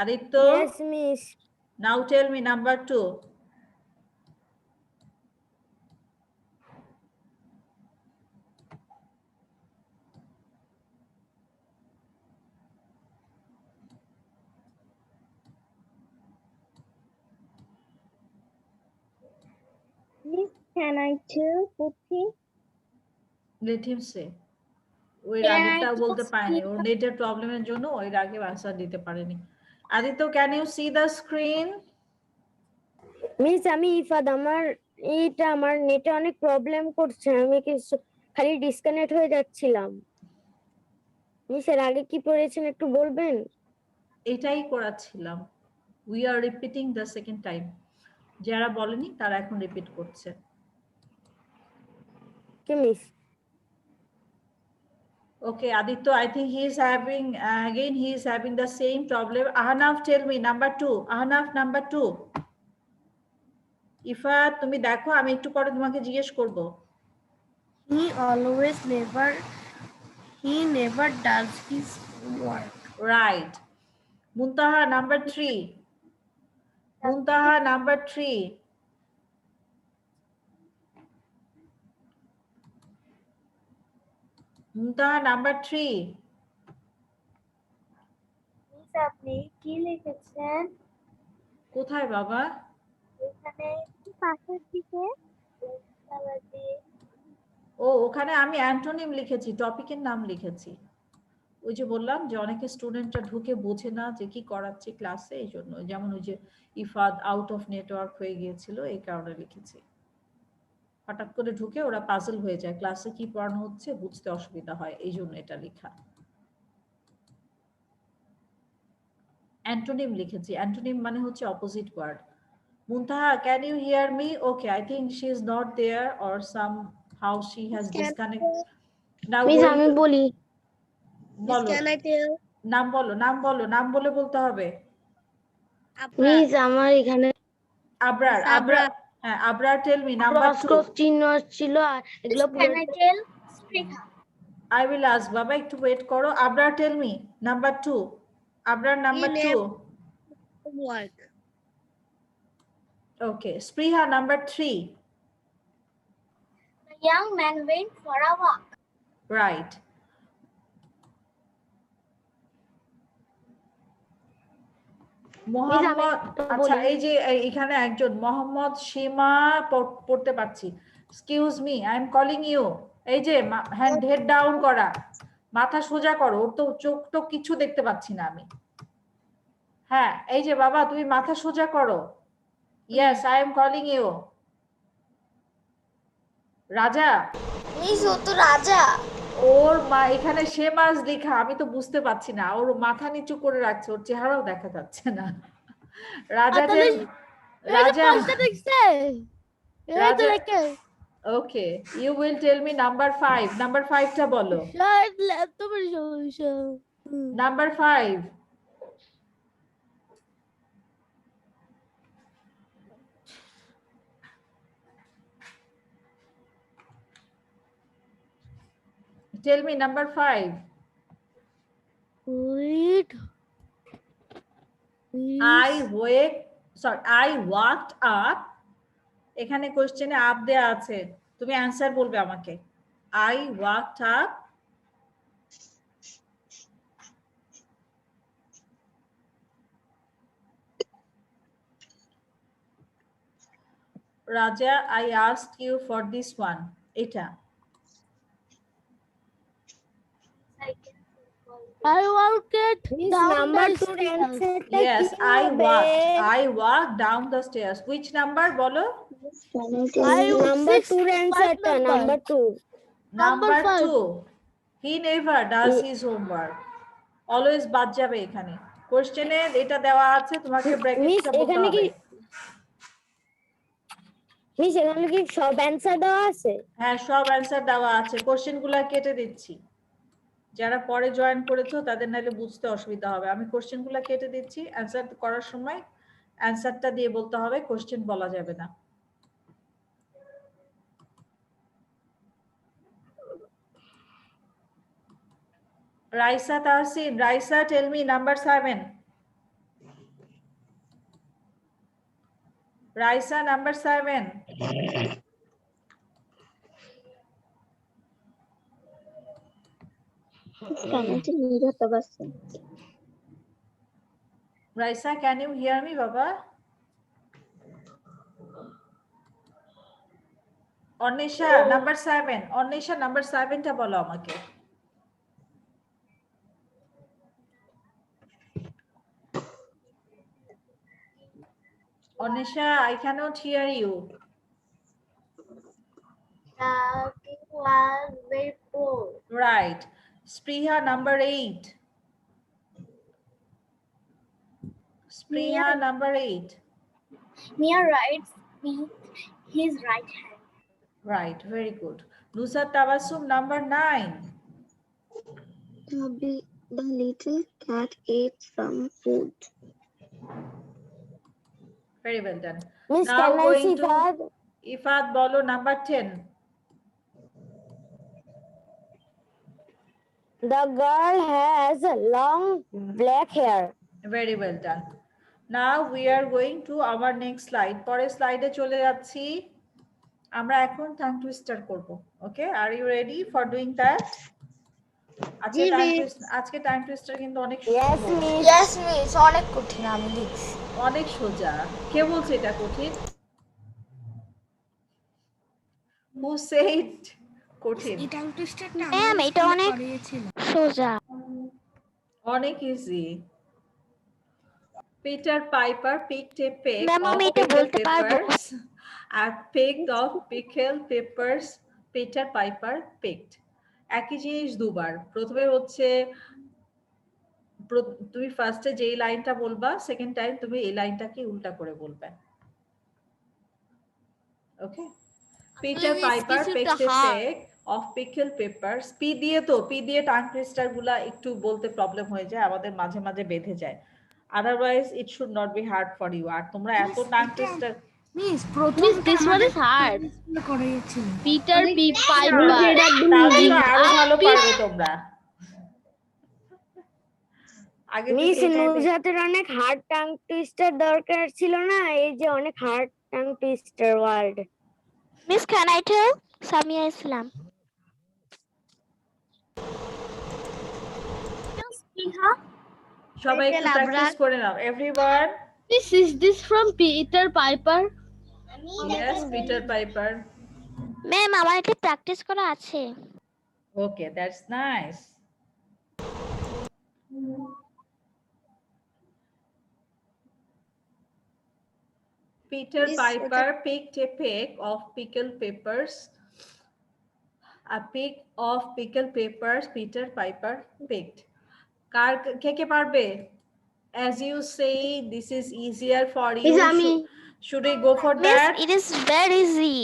Aditya? Yes, miss. Now tell me number 2. Miss, can I tell Puthi? Let him say. ওই আগেরটা বলতে পারেনি, ওর নেটের প্রবলেমের জন্য ওই আগে আনসার দিতে পারেনি। Aditya, can you see the screen? Miss আমি ইফাদ, আমার এইটা আমার নেটে অনেক প্রবলেম করছে, আমি কিছু খালি ডিসকানেক্ট হয়ে যাচ্ছিলাম। মিস এর আগে কি পড়েছেন একটু বলবেন? এটাই করাচ্ছিলাম, we are repeating the second time. যারা বলেনি তারা এখন রিপিট করছে। কি miss? Okay, Aditya, I think he is having, again he is having the same problem. Ahnaf, tell me, number 2. Ahnaf, number 2. Ifa, তুমি দেখো, আমি একটু পরে তোমাকে জিজ্ঞেস করব। He never does his homework. Right. Muntaha, number 3. Muntaha, number 3. Muntaha, number 3. Miss আপনি কি লিখেছেন কোথায় বাবা? এখানে পাশের দিকে ও ওখানে আমি অ্যান্টোনিম লিখেছি, টপিকের নাম লিখেছি। ওই যে বললাম যে অনেকে স্টুডেন্টরা ঢুকে বোঝে না যে কি করাচ্ছে ক্লাসে, এই জন্য। যেমন ওই যে ইফাদ আউট অফ নেটওয়ার্ক হয়ে গিয়েছিল, এই কারণে লিখেছি। হঠাৎ করে ঢুকে ওরা পাজল হয়ে যায়, ক্লাসে কি পড়ানো হচ্ছে বুঝতে অসুবিধা হয়, এই জন্য এটা লেখা। অ্যান্টোনিম লিখেছি, অ্যান্টোনিম মানে হচ্ছে opposite word. Muntaha, can you hear me? Okay, I think she is not there or somehow she has disconnected. Now miss going আমি to বলি বলো, নাম বলো, নাম বলো, নাম বলে বলতে হবে। মিস আমার এখানে আবরার, আবরার, হ্যাঁ আবরার, টেল মি নাম্বার 2. চিহ্ন ছিল আর এগুলো I will ask বাবা, একটু ওয়েট করো। Abrar, tell me number 2. Abrar number 2. Homework. Okay, Spriha number 3. The young man went for a walk. Right. Mohammad, আচ্ছা এই যে এখানে একজন মোহাম্মদ সীমা পড়তে পারছি। Excuse me, I am calling you. এই যে হ্যান্ড হেড ডাউন করা, মাথা সোজা করো, ওর তো চোখ তো কিছু দেখতে পাচ্ছি না আমি। হ্যাঁ এই যে বাবা, তুমি মাথা সোজা করো। Yes, I am calling you. Raja, miss ও তো রাজা। ওর মা এখানে সে মাস লেখা, আমি তো বুঝতে পারছি না। ওর মাথা নিচু করে রাখছে, ওর চেহারাও দেখা যাচ্ছে না। Raja, Raja, Raja, okay, you will tell me number 5. Number 5টা বলো। Number 5. Tell me number 5. I walked up. এখানে কোশ্চেনে আপ দেয়া আছে, তুমি অ্যানসার বলবে আমাকে। I walked up. Raja, I asked you for this one. এটা I walked number 2 yes, I walked down the stairs. Which number বলো? number 2 answerটা number 2. Number 2. He never does his homework. Always বাদ যাবে এখানে। কোশ্চেনে এটা দেওয়া আছে, তোমাকে ব্র্যাকেটটা বলতে হবে। মিস এখানে কি সব অ্যানসার দেওয়া আছে? হ্যাঁ সব অ্যানসার দেওয়া আছে, কোশ্চেনগুলো কেটে দিচ্ছি। যারা পরে জয়েন করেছো তাদের নাইলে বুঝতে অসুবিধা হবে। আমি কোশ্চেনগুলো কেটে দিচ্ছি, অ্যানসার করার সময় অ্যানসারটা দিয়ে বলতে হবে, কোশ্চেন বলা যাবে না। Raisa Tahsin, Raisa, tell me number 7. Raisa, number 7. Raisa, can you hear me, Baba? Onisha, number 7. Onisha, number 7টা বলো আমাকে। Onisha, I cannot hear you. The king was very poor. Right. Spriha, number 8. Spriha, number 8. Mia writes with his right hand. Right, very good. Nusrat Tabassum, number 9. The little cat ate some food. Very well done. Miss, Now can I going see to that? Ifat Bolo, number 10. The girl has long black hair. Very well done. Now we are going to our next slide. পরের স্লাইডে চলে যাচ্ছি। আমরা এখন tongue twister করব। Okay, are you ready for doing that? আজকে time twister কিন্তু অনেক Yes, সহজ, miss. Yes, miss. অনেক কঠিন আমি লিখছি। অনেক সোজা। কে বলছে এটা কঠিন? Who said কঠিন? ম্যাম এটা অনেক সোজা। অনেক easy. Peter Piper picked a peck ma'am of আমি এটা pickled বলতে পারবো। peppers. A peck of pickled peppers Peter Piper picked. একই জিনিস দুবার। প্রথমে হচ্ছে তুমি ফার্স্টে যেই লাইনটা বলবা, সেকেন্ড টাইম তুমি এই লাইনটাকে উল্টা করে বলবে। ওকে? Peter Piper picked a peck of pickled peppers. P দিয়ে টাং টুইস্টার গুলা একটু বলতে প্রবলেম হয়ে যায়, আমাদের মাঝে মাঝে বেঁধে যায়। Otherwise it should not be hard for you. আর তোমরা এত tongue twister Miss, this one is hard. Peter Piper. তাহলে তো আরো ভালো পারবে তোমরা। আগে মিস নুজহাতের অনেক হার্ড টাং টুইস্টার দরকার ছিল না, এই যে অনেক hard tongue twister word. Miss can I tell? Samia Islam. সবাই একটু প্র্যাকটিস করে নাও। Everyone, Is this from Peter Piper? Yes, Peter Piper. Ma'am আমার এটা প্র্যাকটিস করা আছে। Okay, that's nice. Peter Piper picked a peck of pickled peppers. A peck of pickled peppers Peter Piper picked. কে পারবে? As you say, this is easier for you. Should we go for Miss, that? it is very easy.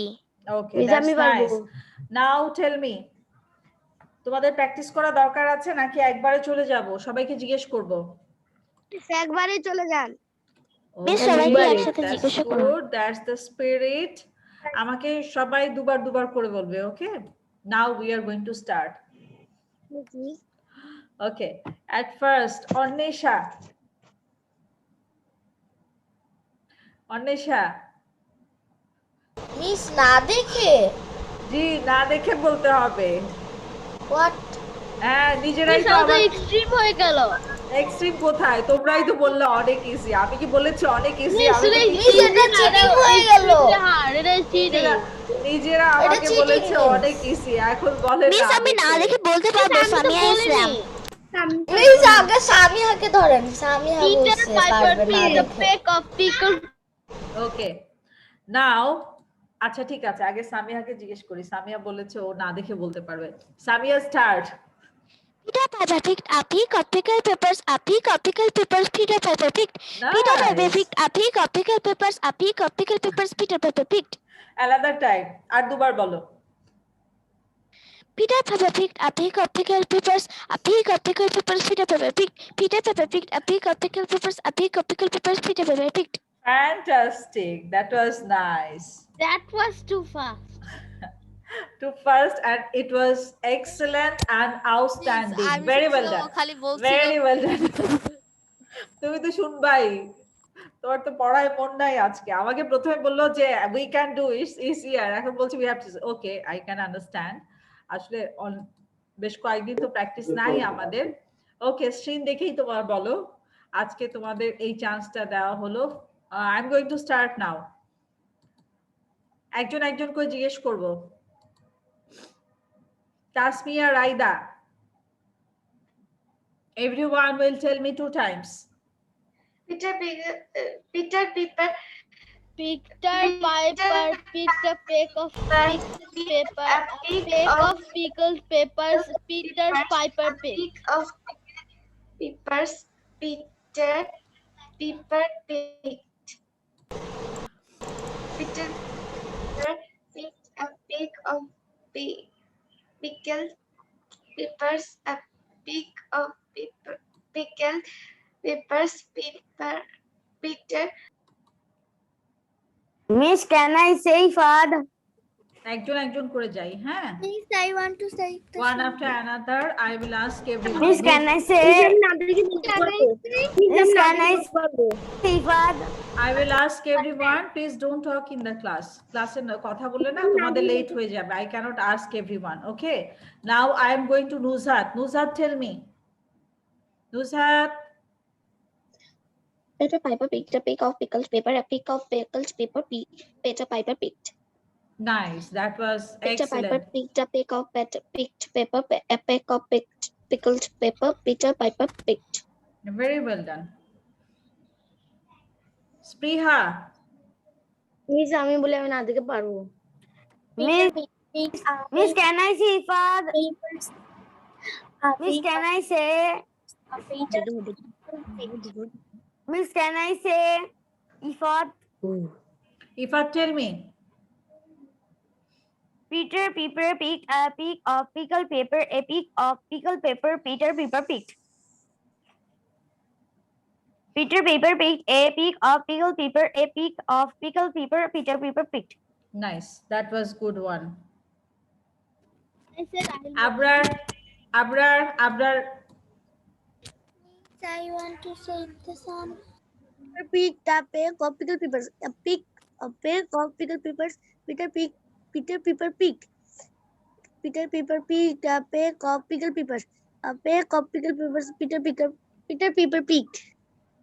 Okay, that's nice. Now tell me, তোমাদের practice করা দরকার আছে নাকি একবারে চলে যাব? সবাইকে জিজ্ঞেস করব। একবারে চলে যান। মিস সবাইকে একসাথে জিজ্ঞেস করুন। Good, that's the spirit. আমাকে সবাই দুবার করে বলবে, ওকে? Now we are going to start. Okay, at first, Anwesha. Miss না দেখে? জি, না দেখে বলতে হবে। What? হ্যাঁ, নিজেরাই তো আবার এক্সট্রিম হয়ে গেল। এক্সট্রিম কোথায়? তোমরাই তো বললে অনেক ইজি। আমি কি বলেছি অনেক ইজি? এটা চিটিং হয়ে গেল। এটা চিটিং। নিজেরা আমাকে বলেছে অনেক ইজি, এখন বলে না। মিস আমি না দেখে বলতে পারবো সামিয়া ইসলাম। প্লিজ আগে সামিয়াকে ধরেন। সামিয়া বলছে পারবে না দেখে। ওকে, নাও আচ্ছা ঠিক আছে, আগে সামিয়াকে জিজ্ঞেস করি। সামিয়া বলেছে ও না দেখে বলতে পারবে। Samia start. Peter Piper picked a peck of pickled peppers. A peck of pickled peppers. Peter Piper picked. Peter Piper picked a peck of pickled peppers. A peck of pickled peppers. Peter Piper picked. Another time, আর দুবার বলো। Peter Piper picked a peck of pickled peppers. A peck of pickled peppers. Peter Piper picked. Peter Piper picked a peck of pickled peppers. A peck of pickled peppers. Peter Piper picked. Fantastic, that was nice. That was too fast. Too fast, and it was excellent and outstanding. Very well done. Very well done. তুমি তো শুনবাই, তোমার তো পড়ায় মন নাই আজকে। আমাকে প্রথমে বললো যে we can do it easier, এখন বলছি we have to. Okay, I can understand. আসলে বেশ কয়েকদিন তো প্র্যাকটিস নাই আমাদের। ওকে, স্ক্রিন দেখেই তোমার বলো। আজকে তোমাদের এই চান্সটা দেওয়া হলো। I am going to start now. একজন করে জিজ্ঞেস করব। Tasmia, Raida. Everyone will tell me 2 times. Peter Piper Peter Piper picked a peck of pickled peppers. Peter Piper picked. of peppers Peter Piper picked. Peter picked a peck of pickled peppers. A peck of pickled peppers Peter. Miss, can I say Fad? একজন একজন করে যাই, হ্যাঁ? Please, I want to say the One song. after another, I will ask everyone. Miss, can I say? Miss, can I say? I will ask everyone. Please don't talk in the class. Class এ কথা বললে না তোমাদের late হয়ে যাবে. I cannot ask everyone. Okay. Now I am going to Nuzhat. Nuzhat, tell me. Nuzhat. Peter Piper picked a pick of pickled paper, a pick of pickled paper, Peter Piper picked. Nice. That was Peter Piper excellent. picked a pick of picked paper, a pick of pickled paper, Peter Piper picked. Very well done. Spriha. Miss, আমি বলে আমি না দিকে পারবো। Miss, can I say Ifad? Miss, can I say? Miss, can I say Ifad? Ifat, tell me. Peter Piper picked a pick of pickled paper, a pick of pickled paper, Peter Piper picked. Peter Piper picked a pick of pickled paper, a pick of pickled paper, Peter Piper picked. Nice. That was good one. I said Abrar. I want to say the song. Picked a pick of pickled papers, a pick of pickled papers, Peter Piper picked. Peter Piper picked a pick of pickled papers, a pick of pickled papers, Peter Piper picked.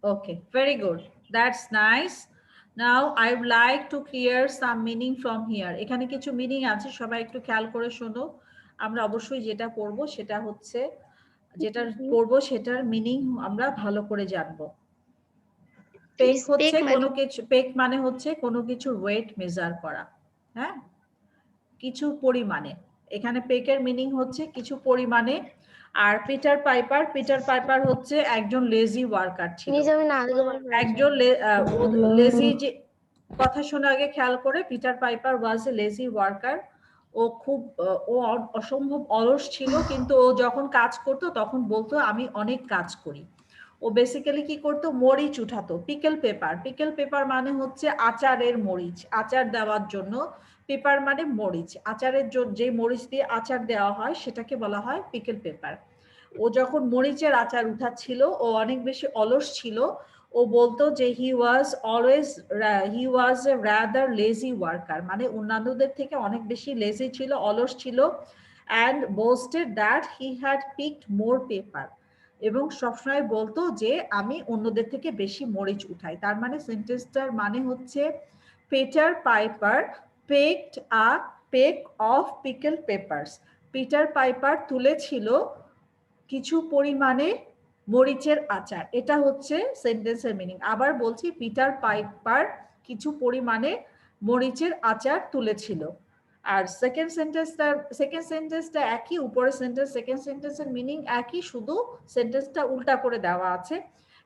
Okay, very good. That's nice. Now I would like to clear some meaning from here. এখানে কিছু meaning আছে, সবাই একটু খেয়াল করে শোনো। আমরা অবশ্যই যেটা পড়বো সেটার মিনিং আমরা ভালো করে জানবো। পেক হচ্ছে কোনো কিছু, পেক মানে হচ্ছে কোনো কিছুর ওয়েট মেজার করা, হ্যাঁ, কিছু পরিমাণে। এখানে পেকের মিনিং হচ্ছে কিছু পরিমাণে। আর পিটার পাইপার হচ্ছে একজন লেজি ওয়ার্কার ছিল, একজন লেজি। যে কথা শোনা আগে খেয়াল করে, Peter Piper was a lazy worker. ও অসম্ভব অলস ছিল, কিন্তু ও যখন কাজ করতো তখন বলতো আমি অনেক কাজ করি। ও বেসিক্যালি কি করতো, মরিচ উঠাতো। পিকেল পেপার মানে হচ্ছে আচারের মরিচ, আচার দেওয়ার জন্য। পেপার মানে মরিচ, আচারের জন্য যে মরিচ দিয়ে আচার দেওয়া হয় সেটাকে বলা হয় পিকেল পেপার। ও যখন মরিচের আচার উঠাচ্ছিল, ও অনেক বেশি অলস ছিল। ও বলতো যে হি ওয়াজ এ রাদার লেজি ওয়ার্কার, মানে অন্যান্যদের থেকে অনেক বেশি লেজি ছিল, অলস ছিল। And boasted that he had picked more paper, এবং সবসময় বলতো যে আমি অন্যদের থেকে বেশি মরিচ উঠাই। তার মানে সেন্টেন্সটার মানে হচ্ছে Peter piper picked a peck of pickled peppers. Peter piper তুলেছিল কিছু পরিমাণে মরিচের আচার। এটা হচ্ছে সেন্টেন্সের মিনিং। আবার বলছি, পিটার পাইপার কিছু পরিমাণে মরিচের আচার তুলেছিল। আর সেকেন্ড সেন্টেন্সটা একই, উপরের সেন্টেন্স সেকেন্ড সেন্টেন্সের মিনিং একই, শুধু সেন্টেন্সটা উল্টা করে দেওয়া আছে।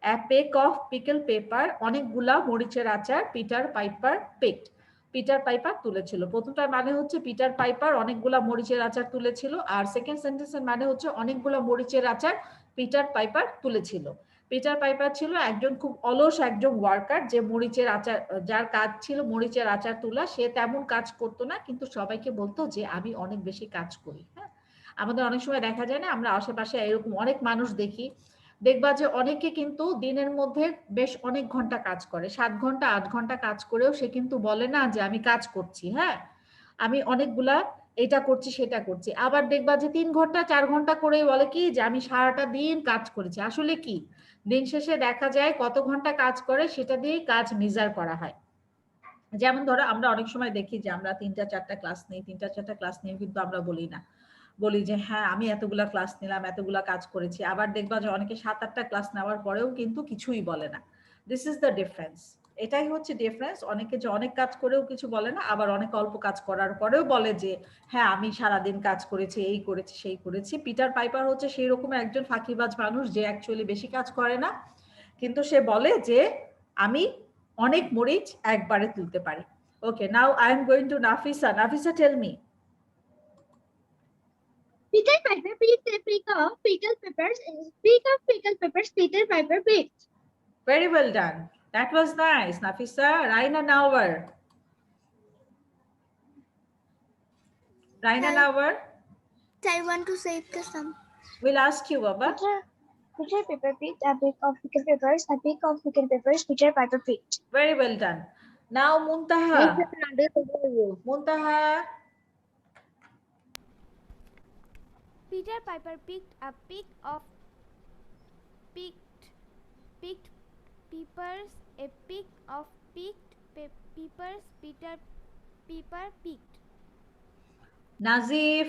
a peck of pickled pepper, অনেকগুলা মরিচের আচার Peter piper picked, Peter piper তুলেছিল। প্রথমটার মানে হচ্ছে পিটার পাইপার অনেকগুলা মরিচের আচার তুলেছিল, আর সেকেন্ড সেন্টেন্সের মানে হচ্ছে অনেকগুলা মরিচের আচার পিটার পাইপার তুলেছিল। পিটার পাইপার ছিল একজন খুব অলস একজন ওয়ার্কার, যে মরিচের আচার, যার কাজ ছিল মরিচের আচার তোলা। সে তেমন কাজ করতো না, কিন্তু সবাইকে বলতো যে আমি অনেক বেশি কাজ করি। হ্যাঁ, আমাদের অনেক সময় দেখা যায় না, আমরা আশেপাশে এরকম অনেক মানুষ দেখি, দেখবা যে অনেকে কিন্তু দিনের মধ্যে বেশ অনেক ঘন্টা কাজ করে, 7 ঘন্টা 8 ঘন্টা কাজ করেও সে কিন্তু বলে না যে আমি কাজ করছি, হ্যাঁ আমি অনেকগুলা এটা করছি সেটা করছি। আবার দেখবা যে 3 ঘন্টা 4 ঘন্টা করে বলে কি যে আমি সারাটা দিন কাজ করেছি। আসলে কি, দিন শেষে দেখা যায় কত ঘন্টা কাজ করে সেটা দিয়েই কাজ মেজার করা হয়। যেমন ধরো আমরা অনেক সময় দেখি যে আমরা 3টা 4টা ক্লাস নেই, 3টা 4টা ক্লাস নিয়ে কিন্তু আমরা বলি না, বলি যে হ্যাঁ আমি এতগুলা ক্লাস নিলাম, এতগুলা কাজ করেছি। আবার দেখবা যে অনেকে 7-8টা ক্লাস নেওয়ার পরেও কিন্তু কিছুই বলে না। This is the difference. এটাই হচ্ছে ডিফারেন্স। অনেকে যে অনেক কাজ করেও কিছু বলে না, আবার অনেক অল্প কাজ করার পরেও বলে যে হ্যাঁ আমি সারাদিন কাজ করেছি, এই করেছি সেই করেছি। পিটার পাইপার হচ্ছে সেই রকম একজন ফাঁকিবাজ মানুষ, যে অ্যাকচুয়ালি বেশি কাজ করে না, কিন্তু সে বলে যে আমি অনেক মরিচ একবারে তুলতে পারি। Okay, now I am going to Nafisa. Nafisa, tell me. Peter Piper picked a pick of pickled peppers, Peter Piper picked. Very well done. That was nice, Nafisa. Raina Nauer. Raina Nawar, I want to say the sum. we'll ask you, Baba. Peter Piper picked a big of pickled peppers. A big of pickled peppers. Peter Piper picked. Very well done. Now Muntaha. Muntaha. Peter Piper picked a pick of picked peppers. A pick of picked peppers. Peter Piper picked. Nazif,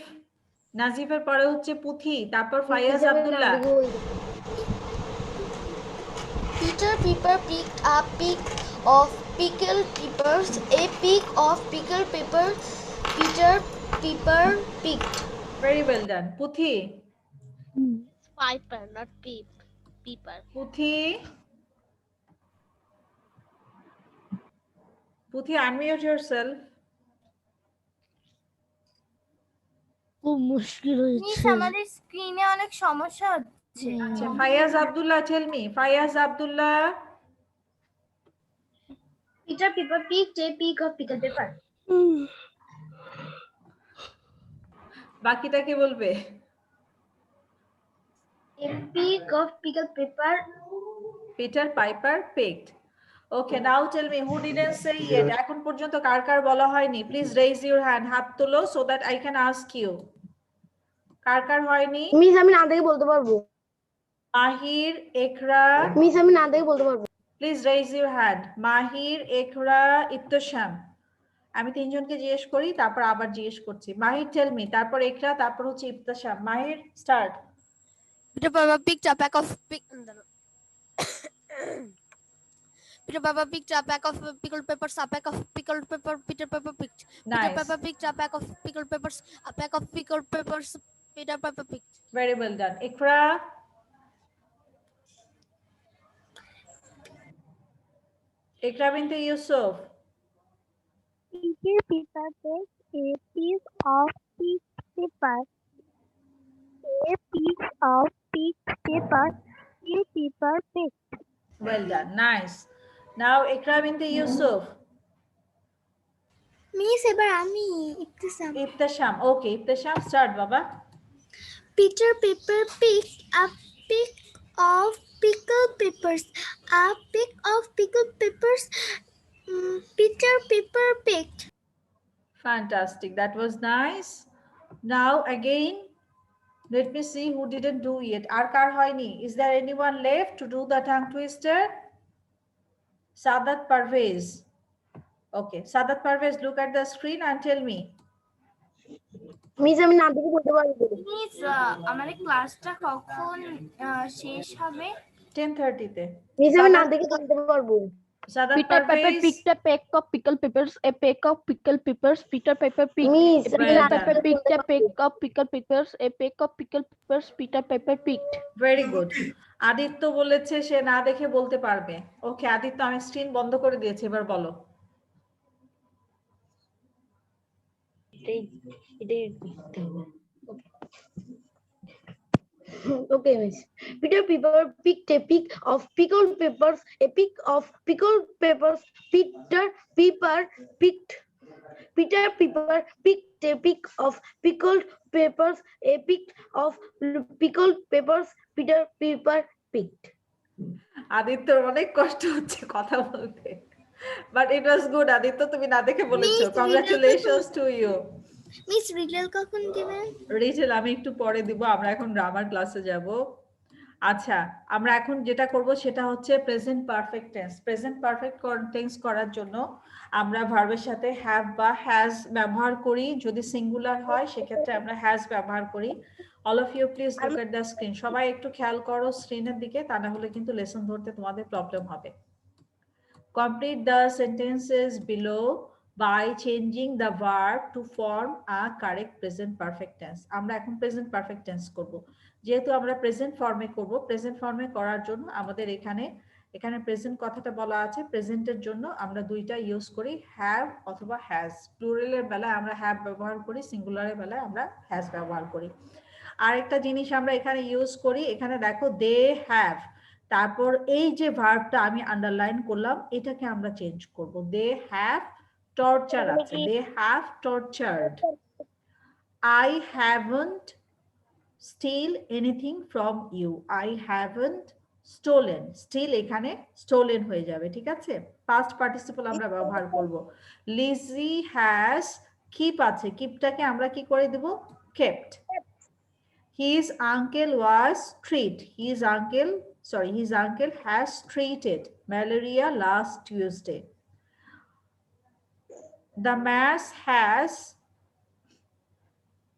নাজিফের পরে হচ্ছে পুথি, তারপর Fayaz Abdullah. Peter Piper picked a pick of pickled peppers. A pick of pickled peppers. Peter Piper picked. Very well done. পুথি, Piper, not peep. Peeper. পুথি, পুথি, unmute yourself. খুব মুশকিল হয়েছে। আমাদের স্ক্রিনে অনেক সমস্যা হচ্ছে। আচ্ছা, Fayaz Abdullah, tell me. Fayaz Abdullah. Peter Piper picked a pick of pickled pepper. বাকিটা কি বলবে? A pick of pickled pepper. Peter Piper picked. Okay, now tell me who didn't say yet. এখন পর্যন্ত কার কার বলা হয়নি? Please raise your hand. হাত তোলো so that I can ask you. কার কার হয়নি? মিস আমি না দেখে বলতে পারবো। মাহির, একরা। মিস আমি না দেখে বলতে পারবো। Please raise your hand. মাহির, একরা, ইত্তশাম। আমি তিনজনকে জিজ্ঞেস করি, তারপর আবার জিজ্ঞেস করছি। মাহির, tell me, তারপর একরা, তারপর হচ্ছে ইত্তশাম। মাহির, start. Peter Piper picked a pack of Peter Piper picked a pack of pickled peppers. A pack of pickled pepper. Peter Piper picked. Nice. Peter Piper picked a pack of pickled peppers. A pack of pickled peppers. Peter Piper picked. Very well done. Ikra. Ikra binte Yusuf. Peter Piper picked a piece of picked pepper. A piece of picked pepper. Peter Piper picked. Well done. Nice. Now Ikra binte Yusuf. Miss, ebar ami Ibtisam. Ibtisham. Okay, Ibtisham, start, Baba. Peter Piper picked a pick of pickled peppers. A pick of pickled peppers. Peter Piper picked. Fantastic. That was nice. Now again, let me see who didn't do it. Arkar hoyni. Is there anyone left to do the tongue twister? Sadat Parvez. Okay, Sadat Parvez, look at the screen and tell me. Miss আমি না দেখে বলতে পারবো। Miss আমাদের ক্লাসটা কখন শেষ হবে? 10:30 তে। মিস আমি না দেখে বলতে পারবো। Sadat Peter Piper Parvez. picked a peck of pickled peppers. A peck of pickled peppers. Peter Piper picked. Miss, Well Peter Piper done. picked a peck of pickled peppers. A peck of pickled peppers. Peter Piper picked. Very good. Aditya বলেছে সে না দেখে বলতে পারবে। ওকে আদিত্য, আমি screen বন্ধ করে দিয়েছি, এবার বলো। Okay, miss. Peter Piper picked a pick of pickled peppers. A pick of pickled peppers. Peter Piper picked. Peter Piper picked a pick of pickled peppers. A pick of pickled peppers. Peter Piper picked. আদিত্যর অনেক কষ্ট হচ্ছে কথা বলতে, but it was good. Aditya, তুমি না দেখে বলেছো, congratulations to you. Miss retell কখন দিবেন? রিটেল আমি একটু পরে দিব, আমরা এখন গ্রামার ক্লাসে যাব। আচ্ছা, আমরা এখন যেটা করব সেটা হচ্ছে present perfect tense. Present perfect tense করার জন্য আমরা ভার্বের সাথে হ্যাভ বা হ্যাজ ব্যবহার করি। যদি সিঙ্গুলার হয় সেক্ষেত্রে আমরা হ্যাজ ব্যবহার করি। All of you please look at the screen. সবাই একটু খেয়াল করো স্ক্রিনের দিকে, তা না হলে কিন্তু লেসন ধরতে তোমাদের প্রবলেম হবে। Complete the sentences below by changing the verb to form a correct present perfect tense. আমরা এখন প্রেজেন্ট পারফেক্ট টেন্স করব। যেহেতু আমরা প্রেজেন্ট ফর্মে করব, প্রেজেন্ট ফর্মে করার জন্য আমাদের এখানে প্রেজেন্ট কথাটা বলা আছে। প্রেজেন্টের জন্য আমরা দুইটা ইউজ করি, হ্যাভ অথবা হ্যাজ। প্লুরালের বেলায় আমরা হ্যাভ ব্যবহার করি, সিঙ্গুলারের বেলায় আমরা হ্যাজ ব্যবহার করি। আরেকটা জিনিস আমরা এখানে ইউজ করি, এখানে দেখো দে হ্যাভ, তারপর এই যে ভার্বটা আমি আন্ডারলাইন করলাম এটাকে আমরা চেঞ্জ করব। দে হ্যাভ টর্চার আছে, they have tortured. I haven't steal anything from you. I haven't stolen. Steal এখানে stolen হয়ে যাবে, ঠিক আছে? Past participle আমরা ব্যবহার করব। Lizzie has keep আছে, keepটাকে আমরা কি করে দেব? Kept. His uncle was treat. His uncle has treated malaria last Tuesday. The mass has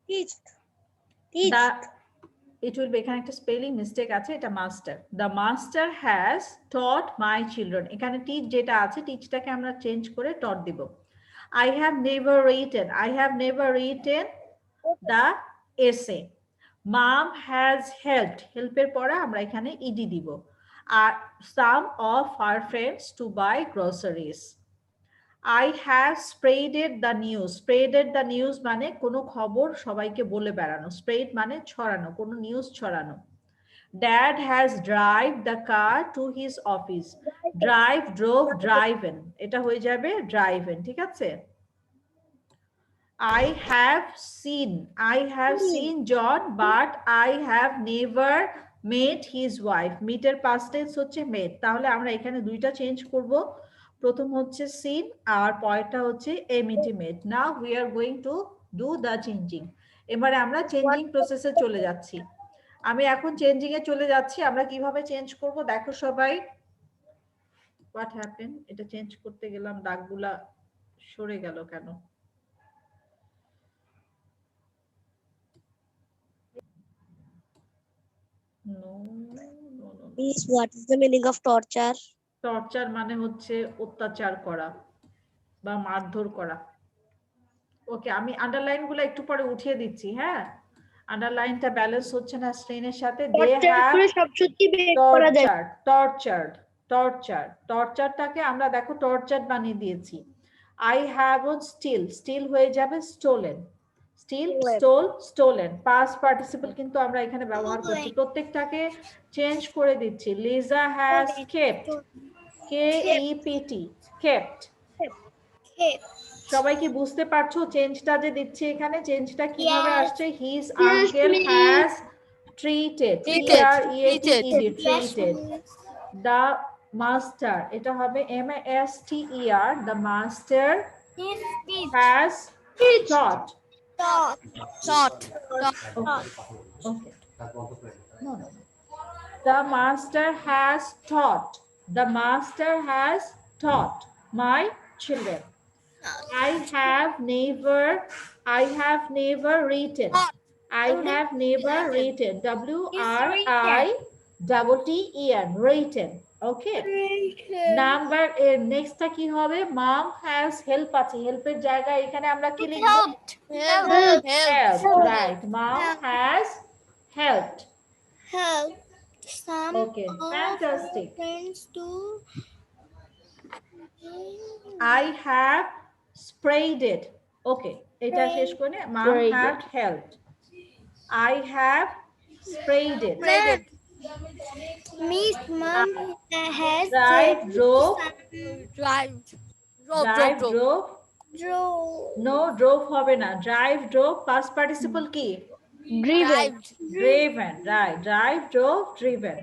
teached. It will be এখানে একটা স্পেলিং মিস্টেক আছে, এটা master. The master has taught my children. এখানে teach যেটা আছে, টিচটাকে আমরা চেঞ্জ করে taught দিব। I have never written the essay. Mom has helped. হেল্পের পরে আমরা এখানে ed দিব। আর some of our friends to buy groceries. I have spreaded the news. Spreaded the news মানে কোনো খবর সবাইকে বলে বেড়ানো। Spread মানে ছড়ানো, কোনো নিউজ ছড়ানো। Dad has drive the car to his office. Drive, drove, driven. এটা হয়ে যাবে driven, ঠিক আছে? I have seen John, but I have never met his wife. Meet এর past tense হচ্ছে met। তাহলে আমরা এখানে দুইটা চেঞ্জ করব। প্রথম হচ্ছে seen আর পরেরটা হচ্ছে met. Now we are going to do the changing. এবারে আমরা চেঞ্জিং প্রসেসে চলে যাচ্ছি। আমি এখন চেঞ্জিং এ চলে যাচ্ছি। আমরা কিভাবে চেঞ্জ করব দেখো সবাই। What happened? এটা চেঞ্জ করতে গেলাম, দাগগুলা সরে গেল কেন? No. Miss, what is the meaning of torture? Torture মানে হচ্ছে অত্যাচার করা বা মারধর করা। ওকে, আমি আন্ডারলাইন গুলো একটু পরে উঠিয়ে দিচ্ছি। হ্যাঁ, আন্ডারলাইনটা ব্যালেন্স হচ্ছে না স্ট্রেনের সাথে। টর্চারটাকে আমরা দেখো টর্চার বানিয়ে দিয়েছি। I haven't steal হয়ে যাবে stolen. Steal, stole, stolen. Past participle কিন্তু আমরা এখানে ব্যবহার করছি। প্রত্যেকটাকে চেঞ্জ করে দিচ্ছি। Lisa has kept. K-E-P-T. Kept. সবাই কি বুঝতে পারছো চেঞ্জটা যে দিচ্ছি এখানে? চেঞ্জটা কিভাবে আসছে? His uncle has treated. Treated. The master, এটা হবে M-A-S-T-E-R. The master has taught. Okay. No. The master has taught. The master has taught my children. I have never written. I have never written. W-R-I-T-T-E-N. Written. Okay. Number next টা কি হবে? Mom has help আছে। হেল্পের জায়গায় এখানে আমরা কি লিখব? Helped. Right. Mom has helped. Okay. Fantastic. I have sprayed it. Okay. এটা শেষ করে Mom had helped. I have sprayed it. Miss, Mom has drove. No, drove হবে না। Drive, drove, past participle কি? Driven. Right. Drive, drove, driven.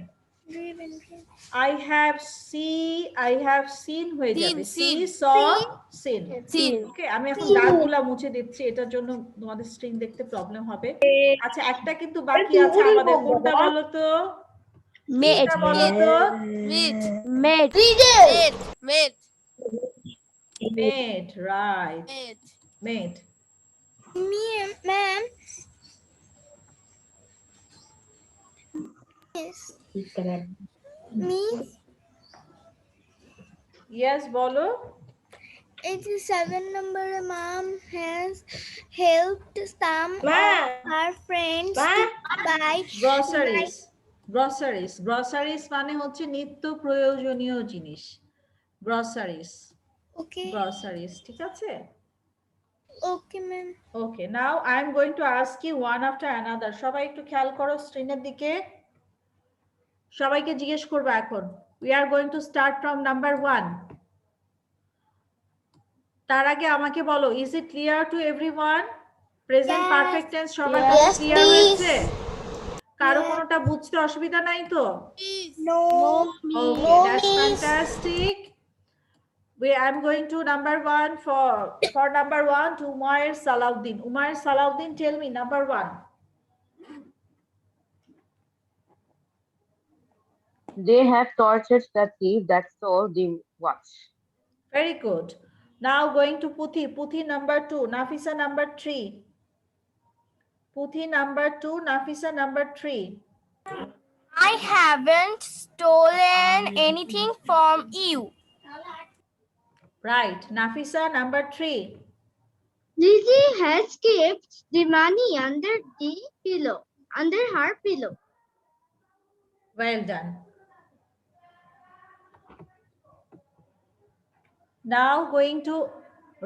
I have seen হয়ে যাবে। See, saw, seen. Okay, আমি এখন দাগগুলা মুছে দিচ্ছি, এটার জন্য তোমাদের স্ক্রিন দেখতে প্রবলেম হবে। আচ্ছা, একটা কিন্তু বাকি আছে আমাদের। কোনটা বলো তো? Mate. Right. Mate. Ma'am. Miss. Yes, bolo. 87 number. Mom has helped some of her friends to buy groceries মানে হচ্ছে নিত্য প্রয়োজনীয় জিনিস। Groceries. ঠিক আছে? Okay, ma'am. Okay, now I am going to ask you one after another. সবাই একটু খেয়াল করো স্ক্রিনের দিকে। সবাইকে জিজ্ঞেস করব এখন। We are going to start from number 1. তার আগে আমাকে বলো, is it clear to everyone? Present perfect tense সবার কাছে Yes, ক্লিয়ার please. হয়েছে? কারো কোনোটা বুঝতে অসুবিধা নাই তো? No. Okay, No, that's miss. fantastic. I'm going to number one for number one to Umair Salahuddin. Umair Salahuddin, tell me number one. They have tortured the thief that stole the watch. Very good. Now going to Puthi. Puthi number two. Nafisa number three. Puthi number two. Nafisa number three. I haven't stolen anything from you. Right. Nafisa number three. Lizzie has kept the money under the pillow, under her pillow. Well done. Now going to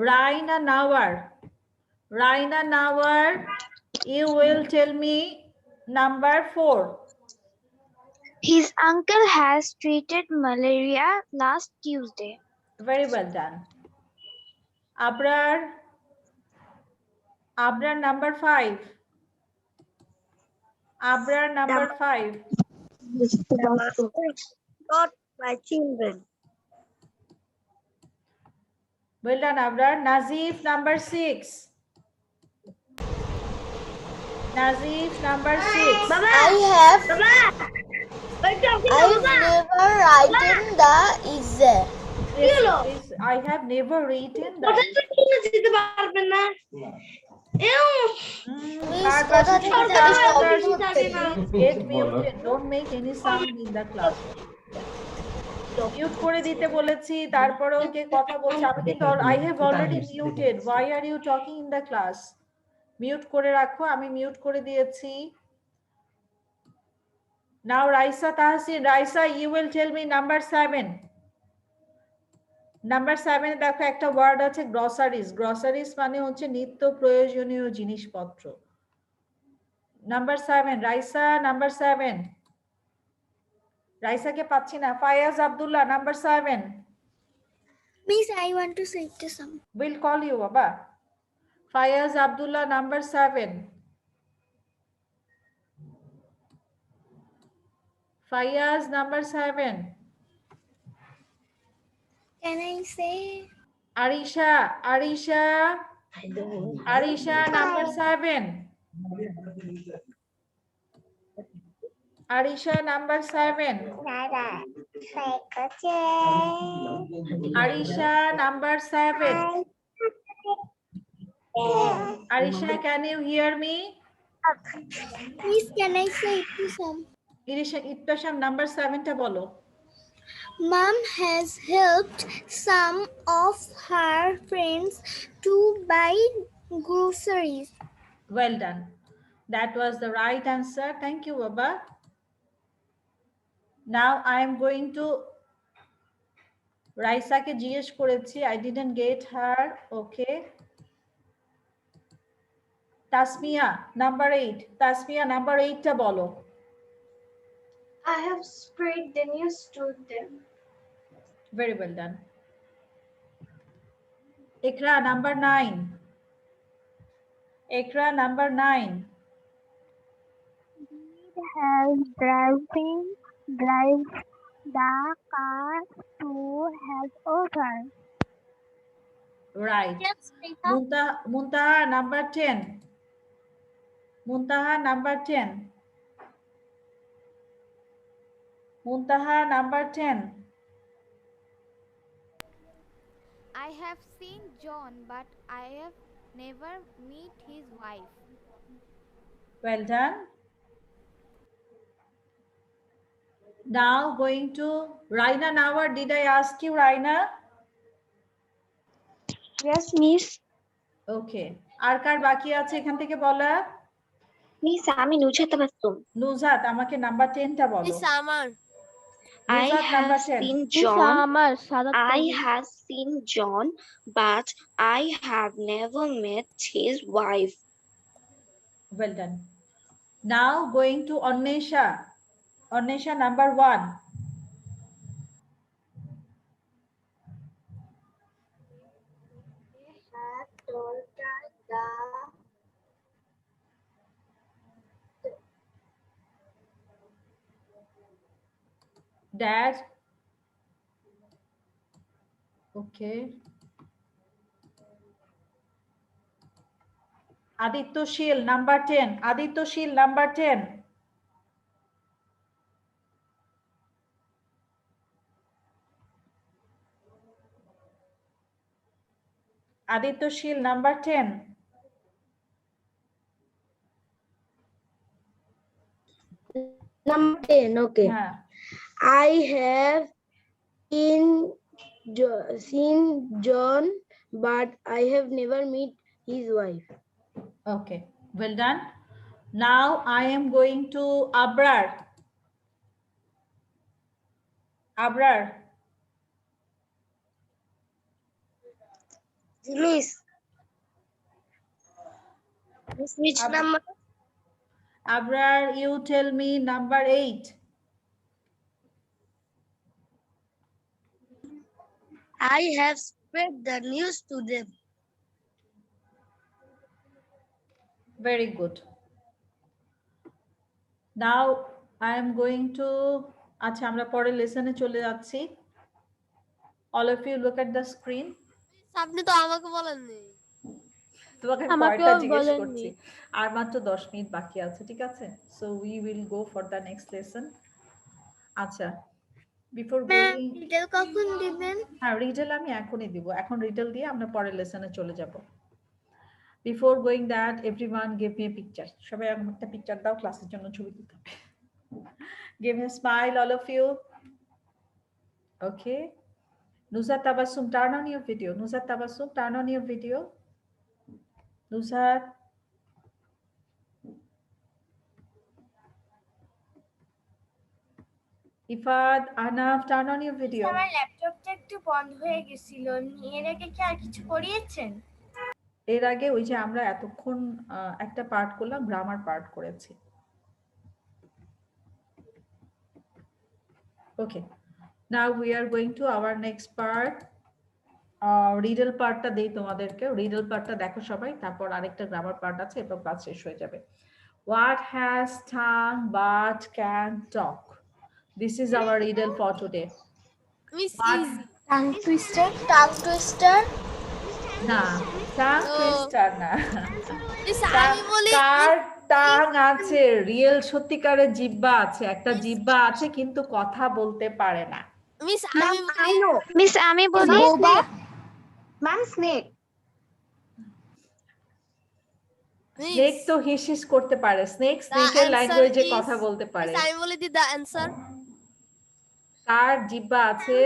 Raina Nawar. Raina Nawar, you will tell me number four. His uncle has treated malaria last Tuesday. Very well done. Abrar number five. Abrar number five. Not my children. Well done, Abrar. Nazif number six. Nazif number six. I've never written the essay. Yes, I have never written that. Get muted. Don't make any sound in the class. Mute করে দিতে বলেছি, তারপরেও কে কথা বলছে, আমি কিন্তু I have already muted. Why are you talking in the class? Mute করে রাখো, আমি মিউট করে দিয়েছি। Now Raisa Tahsin, Raisa, you will tell me number 7. Number 7 এ দেখো একটা ওয়ার্ড আছে গ্রসারিজ। গ্রসারিজ মানে হচ্ছে নিত্য প্রয়োজনীয় জিনিসপত্র। Number 7, Raisa, number 7. Raisa কে পাচ্ছি না। Fayaz Abdullah, number 7. Miss, I want to say to some. We'll call you, Baba. Fayaz Abdullah, number 7. Fayaz, number 7. Can I say? Arisha, number 7. Arisha, number 7. Arisha, number 7. Arisha, can you hear me? Miss, can I say to some? Arisha, Ittasham, number 7 ta bolo. Mom has helped some of her friends to buy groceries. Well done. That was the right answer. Thank you, Baba. Now I am going to Raisa ke jigesh korechi. I didn't get her. Okay. Tasmia, number 8. Tasmia, number 8 ta bolo. I have spread the news to them. Very well done. Ikra, number 9. Ikra, number 9. Has drive the car to help over. Right. Muntaha, number 10. Muntaha, number 10. Muntaha, number 10. I have seen John, but I have never met his wife. Well done. Now going to Raina Nawar. Did I ask you, Raina? Yes, Miss. Okay. আর কার বাকি আছে এখান থেকে বলা? Miss, আমি নুজাত বাসুম। নুজাত, আমাকে number 10 টা বলো। I have seen John, but I have never met his wife. Well done. Now going to Annesha. Annesha, number 1. Dad. Okay. Aditya number 10. Aditya number 10. Aditya number 10. Number 10, okay. Yeah. I have seen John, but I have never met his wife. Okay, well done. Now I am going to Abrar. Abrar. Miss, which number? Abrar, you tell me number 8. I have spread the news to them. Very good. Now I am going to আচ্ছা আমরা পরে লেসনে চলে যাচ্ছি। All of you look at the screen. আপনি তো আমাকে বলেননি। তোমাকে পরেরটা জিজ্ঞেস করছি। আর মাত্র 10 মিনিট বাকি আছে, ঠিক আছে? So we will go for the next lesson. আচ্ছা, before going রিটেল কখন দিবেন? হ্যাঁ, রিটেল আমি এখনই দিব। এখন রিটেল দিয়ে আমরা পরের লেসনে চলে যাব। Before going that, everyone give me a picture. সবাই আমাকে একটা পিকচার দাও, ক্লাসের জন্য ছবি তুলতে হবে। Give me a smile, all of you. Okay. Nuzhat Tabassum, turn on your video. Nuzhat Tabassum, turn on your video. Nuzhat. Ifad, Anaf, turn on your video. আমার ল্যাপটপটা একটু বন্ধ হয়ে গেছিল, এর আগে কি আর কিছু করিয়েছেন? এর আগে ওই যে আমরা এতক্ষণ একটা পার্ট করলাম, গ্রামার পার্ট করেছি। Okay, now we are going to our next part. Riddle পার্টটা দেই তোমাদেরকে। রিডল পার্টটা দেখো সবাই, তারপর আরেকটা গ্রামার পার্ট আছে, এরপর ক্লাস শেষ হয়ে যাবে। What has tongue but can talk? This is our riddle for today. Tongue twister, tongue twister না, টাং টুইস্টার না। আমি বলি কার টাং আছে, রিয়েল সত্যিকারের জিহ্বা আছে, একটা জিহ্বা আছে কিন্তু কথা বলতে পারে না। মিস আমি বলি ম্যাম স্নেক। স্নেক তো হিস করতে পারে, স্নেক স্নেকের ল্যাঙ্গুয়েজে কথা বলতে পারে। আমি বলি দি দা অ্যানসার। কার জিহ্বা আছে,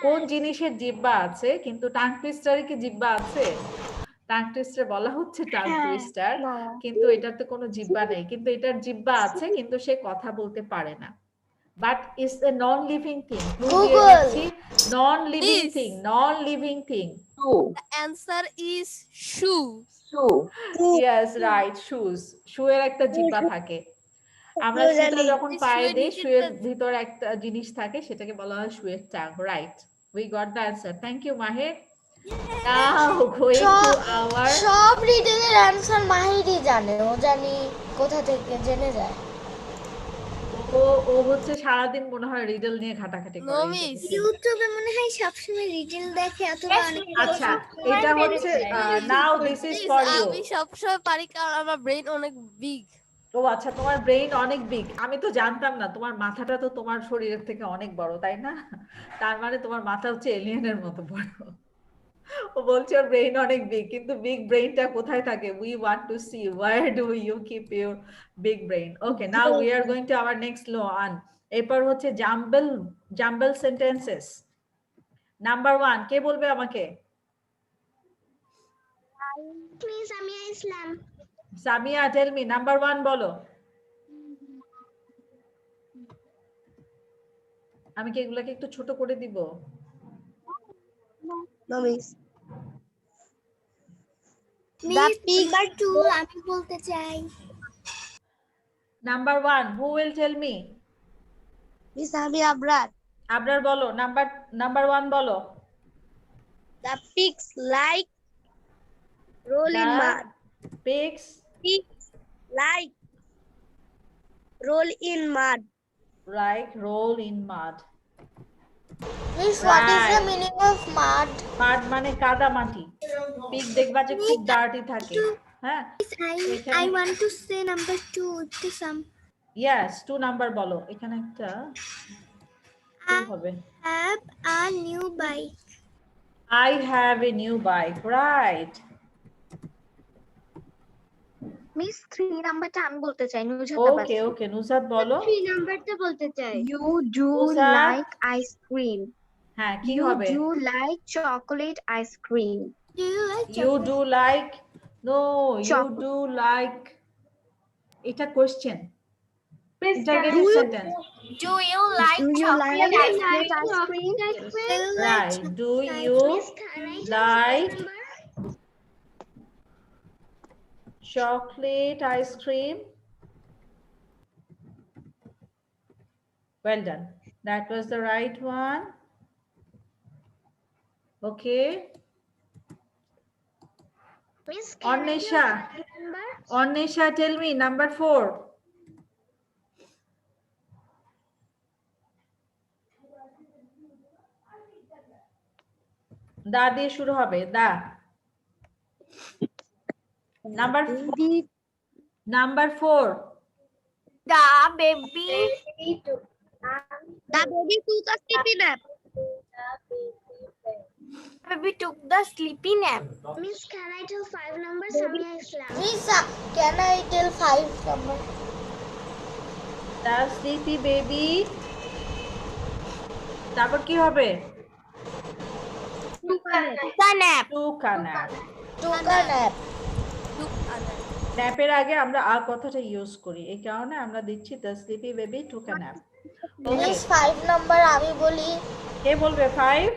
কোন জিনিসের জিহ্বা আছে, কিন্তু টাং টুইস্টারে কি জিহ্বা আছে? টাং টুইস্টার বলা হচ্ছে টাং টুইস্টার, কিন্তু এটার তো কোনো জিহ্বা নেই, কিন্তু এটার জিহ্বা আছে কিন্তু সে কথা বলতে পারে না। But it's a non-living thing. Non-living thing. Non-living thing. The answer is shoe. Yes, right. Shoes. Shoe এর একটা জিহ্বা থাকে। আমরা সেটা যখন পায়ে দিই, শুয়ের ভিতর একটা জিনিস থাকে, সেটাকে বলা হয় শুয়ের tongue. Right. We got the answer. Thank you, Maher. Now going to our সব রিডেলের অ্যানসার মাহিরই জানে, ও জানি কোথা থেকে জেনে যায়। ও হচ্ছে সারাদিন মনে হয় রিডল নিয়ে ঘাটাঘাটি করে। ইউটিউবে মনে হয় সবসময় রিটেল দেখে অথবা আচ্ছা, এটা হচ্ছে নাও দিস ইজ ফর ইউ। আমি সবসময় পারি কারণ আমার ব্রেন অনেক বিগ। ও আচ্ছা, তোমার ব্রেইন অনেক বিগ। আমি তো জানতাম না, তোমার মাথাটা তো তোমার শরীরের থেকে অনেক বড়, তাই না? তার মানে তোমার মাথা হচ্ছে এলিয়েনের মতো বড়। ও বলছে ওর ব্রেইন অনেক বিগ, কিন্তু বিগ ব্রেইনটা কোথায় থাকে? We want to see where do you keep your big brain. Okay, now we are going to our next one. এরপর হচ্ছে জাম্বল সেন্টেন্সেস। নাম্বার 1 কে বলবে আমাকে? Samia Islam. Samia, tell me number 1 বলো। আমি কি এগুলাকে একটু ছোট করে দিব? No, miss. Number 2 আমি বলতে চাই। Number 1, who will tell me? Miss আমি আবরার। আবরার বলো, নাম্বার 1 বলো। The pigs like roll in mud. Pigs like roll in mud. like roll in mud. Miss, what is the meaning of mud? মাড মানে কাদা মাটি। Pig দেখবা যে খুব ডার্টি থাকে। হ্যাঁ, I want to say number 2 to some. Yes 2 number বলো। এখানে একটা কি হবে? Have a new bike. I have a new bike, right? Miss, 3 নাম্বারটা আমি বলতে চাই। ওকে ওকে নুসাত বলো। 3 নাম্বারটা বলতে চাই। You do Nusa? like ice cream. হ্যাঁ কি You হবে? do like chocolate ice cream. Do you like You do like, no, you Chocolate. do like, এটা question, interrogative sentence. Do you like Do you like chocolate ice chocolate cream? ice cream? Right, do you like chocolate ice cream? Well done, that was the right one. Okay, Miss, Ornisha, number? Ornisha, tell me number 4. দা দিয়ে শুরু হবে, দা। Number 4। The baby took a sleepy nap. took the sleepy nap. Miss, can I tell 5 numbers? Miss, can I tell 5 numbers? The sleepy baby, তারপর কি হবে? The nap. Took a nap. Took a nap. ন্যাপের আগে আমরা আ কথাটা use করি, এই কারণে আমরা দিচ্ছি the sleepy baby took a nap. Okay, Miss, 5 number আমি বলি। কে বলবে 5?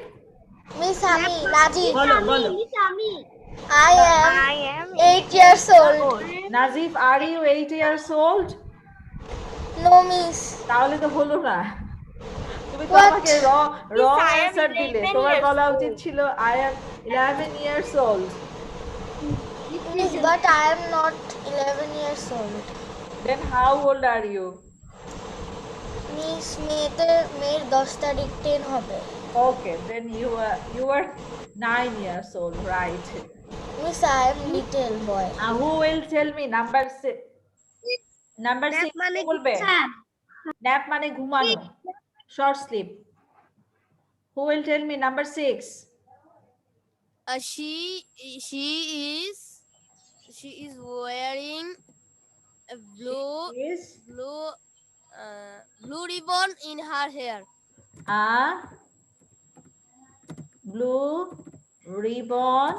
Miss, আমি নাজিব। বলো বলো। I am 8 years old. Najib, are you 8 years old? No, miss. তাহলে তো হলো না, তুমি তো What? আমাকে র অ্যানসার দিলে। তোমার বলা উচিত ছিল I am 11 years old. Miss, but I am not 11 years old. Then how old are you? Miss, মেয়ের 10 তারিখ 10 হবে। Okay, then you are 9 years old, right? Miss, I am little boy. Who will tell me number 6? Number 6 মানে বলবে। Nap মানে ঘুমানো, short sleep. Who will tell me number 6? She is wearing a blue ribbon in her hair. Blue ribbon.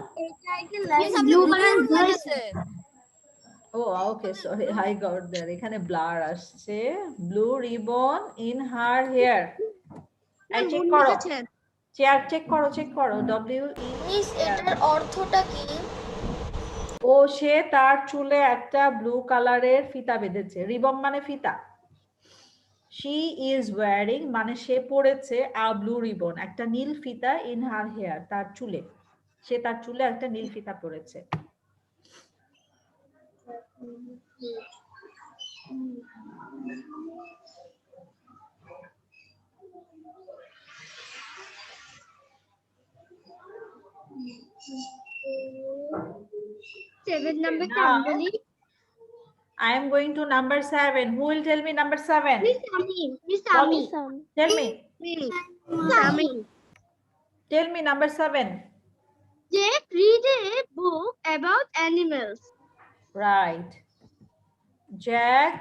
Oh, okay, sorry, I got there. এখানে blur আসছে। Blue ribbon in her hair. এই check করো, check করো W E। Miss, এটার অর্থটা কি? ও সে তার চুলে একটা ব্লু কালারের ফিতা বেঁধেছে। রিবন মানে ফিতা। She is wearing মানে সে পরেছে a blue ribbon, একটা নীল ফিতা in her hair, তার চুলে। সে তার চুলে একটা নীল ফিতা পরেছে। Now, I am going to number 7. Who will tell me number 7? Miss Ami. Tell me. Tell me number 7. Jack read a book about animals. Right. Jack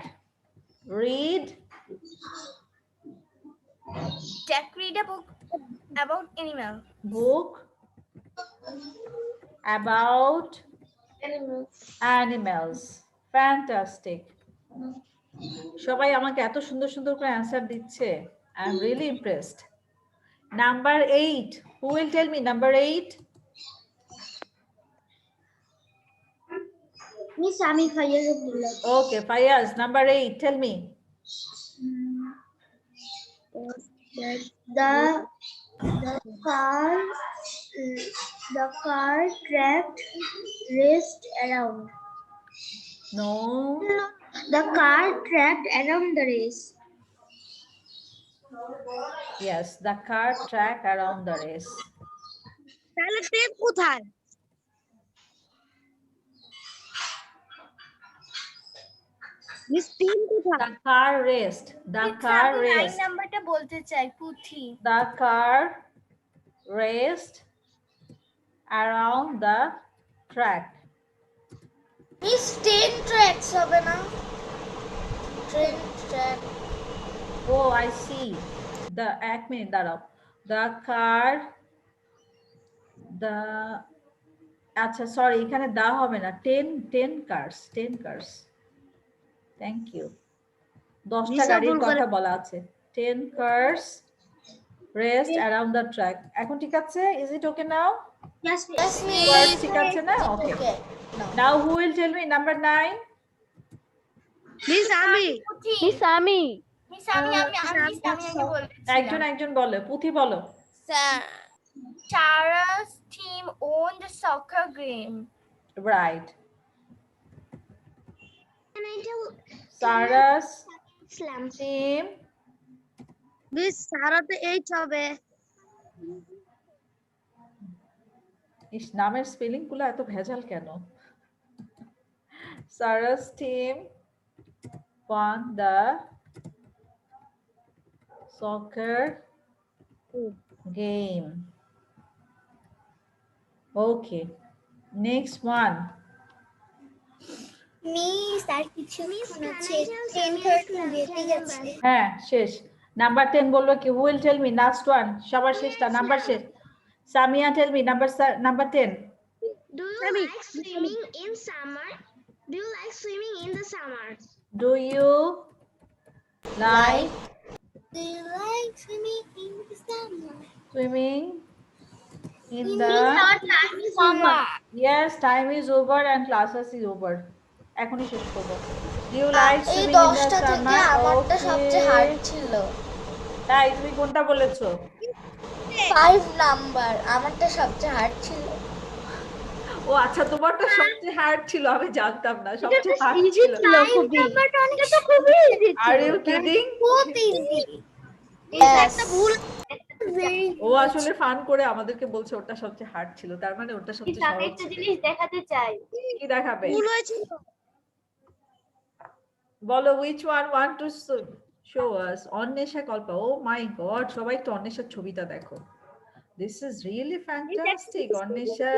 read a book about animal. Book about animals. Fantastic. সবাই আমাকে এত সুন্দর সুন্দর করে answer দিচ্ছে। I am really impressed. Number 8. Who will tell me number 8? Miss Ami Fayaz. Okay, Fayaz, number 8. Tell me. The car tracked raced around. No. The car tracked around the race. Yes, the car track around the race. তাহলে train কোথায়? Miss train কোথায়? The car raced. The car raced. নাম্বারটা বলতে চাই পুথি। The car raced around the track. Miss train tracks হবে না? Train track. Oh, I see. The এক minute দাঁড়াও। The car, the আচ্ছা সরি এখানে দা হবে না 10 cars 10 cars. Thank you. 10টা গাড়ির কথা বলা আছে। 10 cars raced around the track. এখন ঠিক আছে? Is it okay now? Yes, Words ঠিক আছে না? Okay. Now who will tell me number 9? Miss আমি। মিস আমি আগে বলছি। একজন বলো। পুথি বলো। Sarah's team owned the soccer game. Right. Can I tell Sarah's slam? team. Miss Sarah তো এইচ হবে। ইস নামের স্পেলিং গুলো এত ভেজাল কেন? Sarah's team won the soccer game. Okay. Next one. Miss আর কিছু আছে 10:30 বেজে গেছে। হ্যাঁ শেষ। নাম্বার 10 বললো কি? Who will tell me? Last one. সবার শেষটা নাম্বার শেষ। Samia tell me number 10. Do you like swimming in summer? Do you like swimming in the summer? Do you like Do you like swimming in the summer? swimming in In the time is over. Yes, time is over and classes is over. এখনই শেষ করব। Do you like এই swimming in the 10টা থেকে summer? আমারটা সবচেয়ে hard ছিল। তাই তুমি কোনটা বলেছো? 5 নাম্বার আমারটা সবচেয়ে হার্ড ছিল। ও আচ্ছা তোমারটা সবচেয়ে হার্ড ছিল, আমি জানতাম না সবচেয়ে হার্ড ছিল। নাম্বারটা অনেক খুবই ইজি ছিল। Are you kidding? বহুত ইজি। একটা ভুল ও আসলে ফান করে আমাদেরকে বলছে ওটা সবচেয়ে হার্ড ছিল, তার মানে ওটা সবচেয়ে সহজ একটা ছিল। জিনিস দেখাতে চাই। কি দেখাবে? ভুল হয়েছিল। বলো which one want to show us? Anwesha Kalpa. Oh my god, সবাই তো অন্বেষার ছবিটা দেখো। This is really fantastic, Anwesha.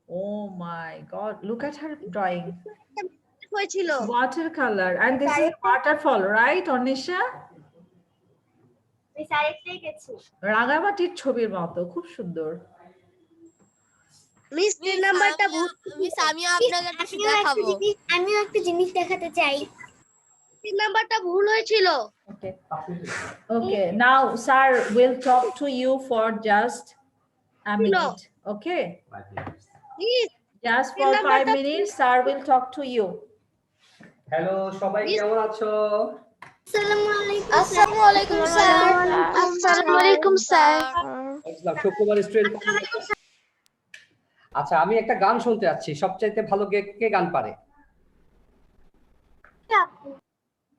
Oh my god, look at her drawing. হয়েছিল। Watercolor and this is waterfall, right Anwesha? Miss আরেকটাই গেছি। রাঙামাটির ছবির মতো, খুব সুন্দর। মিস 3 নাম্বারটা ভুল। মিস আমিও আপনাকে কিছু দেখাবো। আমিও একটা জিনিস দেখাতে চাই। 3 নাম্বারটা ভুল হয়েছিল। Okay. Okay, now sir will talk to you for just a minute. Okay? Miss Just for 5 minutes, sir will talk to you. Hello সবাই কেমন আছো? আসসালামু আলাইকুম স্যার। আসসালামু আলাইকুম স্যার। আসসালাম, শুক্রবার স্টুডেন্ট। আচ্ছা আমি একটা গান শুনতে যাচ্ছি, সবচাইতে ভালো কে গান পারে?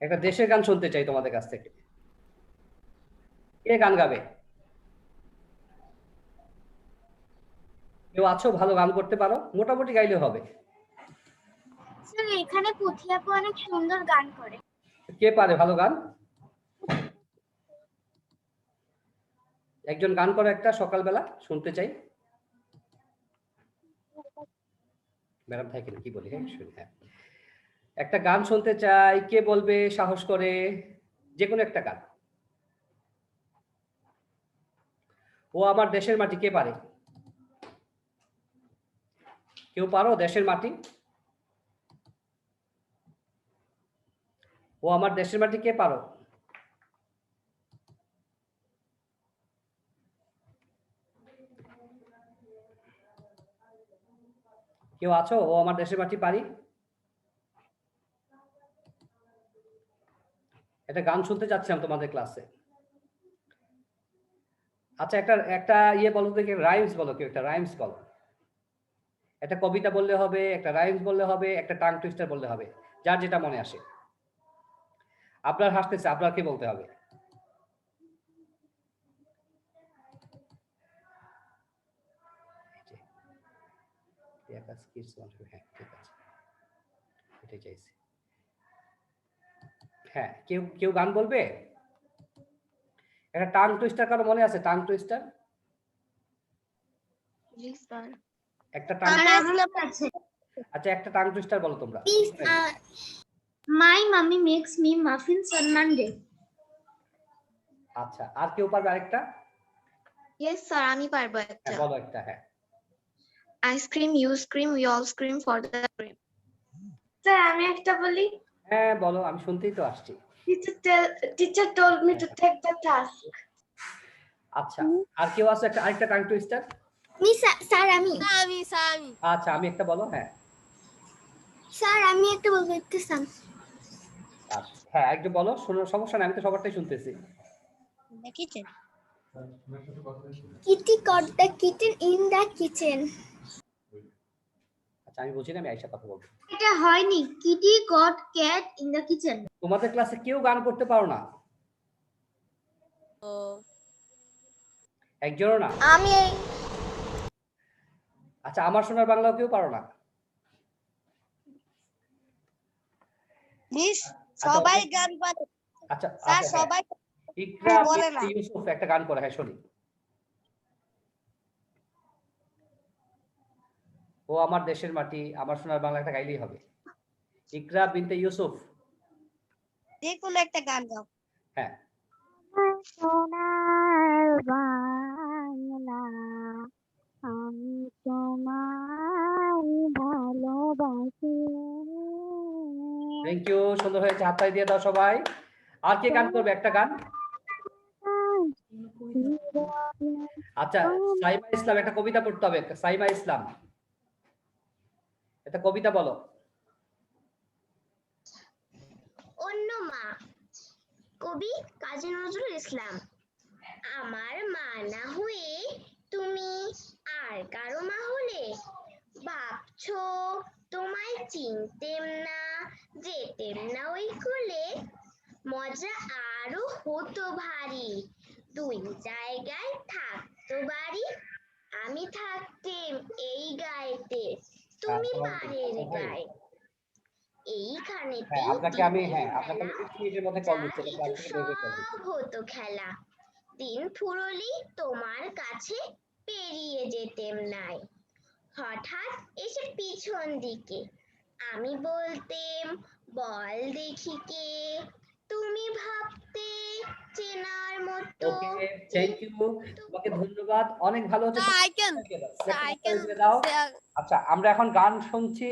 একটা দেশের গান শুনতে চাই তোমাদের কাছ থেকে। কে গান গাবে? কেউ আছো ভালো গান করতে পারো? মোটামুটি গাইলে হবে। স্যার এখানে পুথি আপু অনেক সুন্দর গান করে। কে পারে ভালো গান? একজন গান করে একটা সকালবেলা শুনতে চাই। ম্যাডাম থাকেন কি বলি? হ্যাঁ শুনি। হ্যাঁ একটা গান শুনতে চাই, কে বলবে সাহস করে? যে কোনো একটা গান। ও আমার দেশের মাটি কে পারে? কেউ পারো দেশের মাটি? ও আমার দেশের মাটি কে পারো? কেউ আছো? ও আমার দেশের মাটি পারি? একটা গান শুনতে যাচ্ছিলাম তোমাদের ক্লাসে। আচ্ছা একটা ইয়ে বলো দেখি, রাইমস বলো, কেউ একটা রাইমস বলো। একটা কবিতা বললে হবে, একটা রাইমস বললে হবে, একটা টাং টুইস্টার বললে হবে, যার যেটা মনে আসে। আপনার হাসতেছে, আপনাকে বলতে হবে। হ্যাঁ ঠিক আছে, এটাই চাইছি। হ্যাঁ, কেউ কেউ গান বলবে? একটা টাং টুইস্টার কারো মনে আছে? টাং টুইস্টার একটা টাং, আচ্ছা একটা টাং টুইস্টার বলো তোমরা। My mommy makes me muffins on Monday. আচ্ছা, আর কেউ পারবে আরেকটা? Yes, sir, আমি পারবো হ্যাঁ একটা। বলো একটা। হ্যাঁ, I scream, you scream, we all scream for the cream. Sir, আমি একটা বলি। হ্যাঁ বলো, আমি শুনতেই তো আসছি। Teacher told me to take the task. আচ্ছা, আর কেউ আছে একটা আরেকটা টাং টুইস্টার? স্যার আমি আচ্ছা, আমি একটা বলো। হ্যাঁ স্যার আমি একটা বলবো একটু সাম। আচ্ছা, হ্যাঁ একটু বলো, শোনো, সমস্যা নাই, আমি তো সবারটাই শুনতেছি। Kitchen Kitty caught the kitten in the kitchen. আচ্ছা আমি বুঝি না, আমি আয়েশা কথা বলবো। এটা হয়নি, Kitty caught cat in the kitchen. তোমাদের ক্লাসে কেউ গান করতে পারো না? একজনও না? আমি আচ্ছা, আমার সোনার বাংলাও কেউ পারো না? মিস সবাই গান পারে। আচ্ছা স্যার আচ্ছা, সবাই ইকরা বলে না। ইউসুফ একটা গান করে, হ্যাঁ শুনি। ও আমার দেশের মাটি, আমার সোনার বাংলা একটা গাইলেই হবে। ইকরা বিনতে ইউসুফ, দেখুন একটা গান গাও। হ্যাঁ। সোনার বাংলা আমি তোমায় ভালোবাসি। থ্যাংক ইউ, সুন্দর হয়েছে, হাততালি দিয়ে দাও সবাই। আর কে গান করবে একটা গান? আচ্ছা, সাইমা ইসলাম একটা কবিতা পড়তে হবে। সাইমা ইসলাম একটা কবিতা বলো। অন্য মা, কবি কাজী নজরুল ইসলাম। আমার মা না হয়ে তুমি আর কারো মা হলে, ভাবছো তোমায় চিনতেম না, যেতেম না ওই কোলে, মজা আরো হতো ভারী, দুই জায়গায় থাকতো বাড়ি, আমি থাকতেম এই গায়েতে, তুমি পাড়ের গায়ে, এইখানেতে আপনাকে আমি আপনাকে 30 মিনিটের মধ্যে কল দিচ্ছি, এটা ক্লাস থেকে বের হয়ে যাবে। সব হতো খেলা, দিন ফুরলি তোমার কাছে পেরিয়ে যেতেম নাই, হঠাৎ এসে পিছন দিকে আমি বলতেম বল দেখি কে, তুমি ভাবতে চেনার মতো। ওকে, থ্যাংক ইউ, তোমাকে ধন্যবাদ, অনেক ভালো হচ্ছে। দাও। আচ্ছা, আমরা এখন গান শুনছি।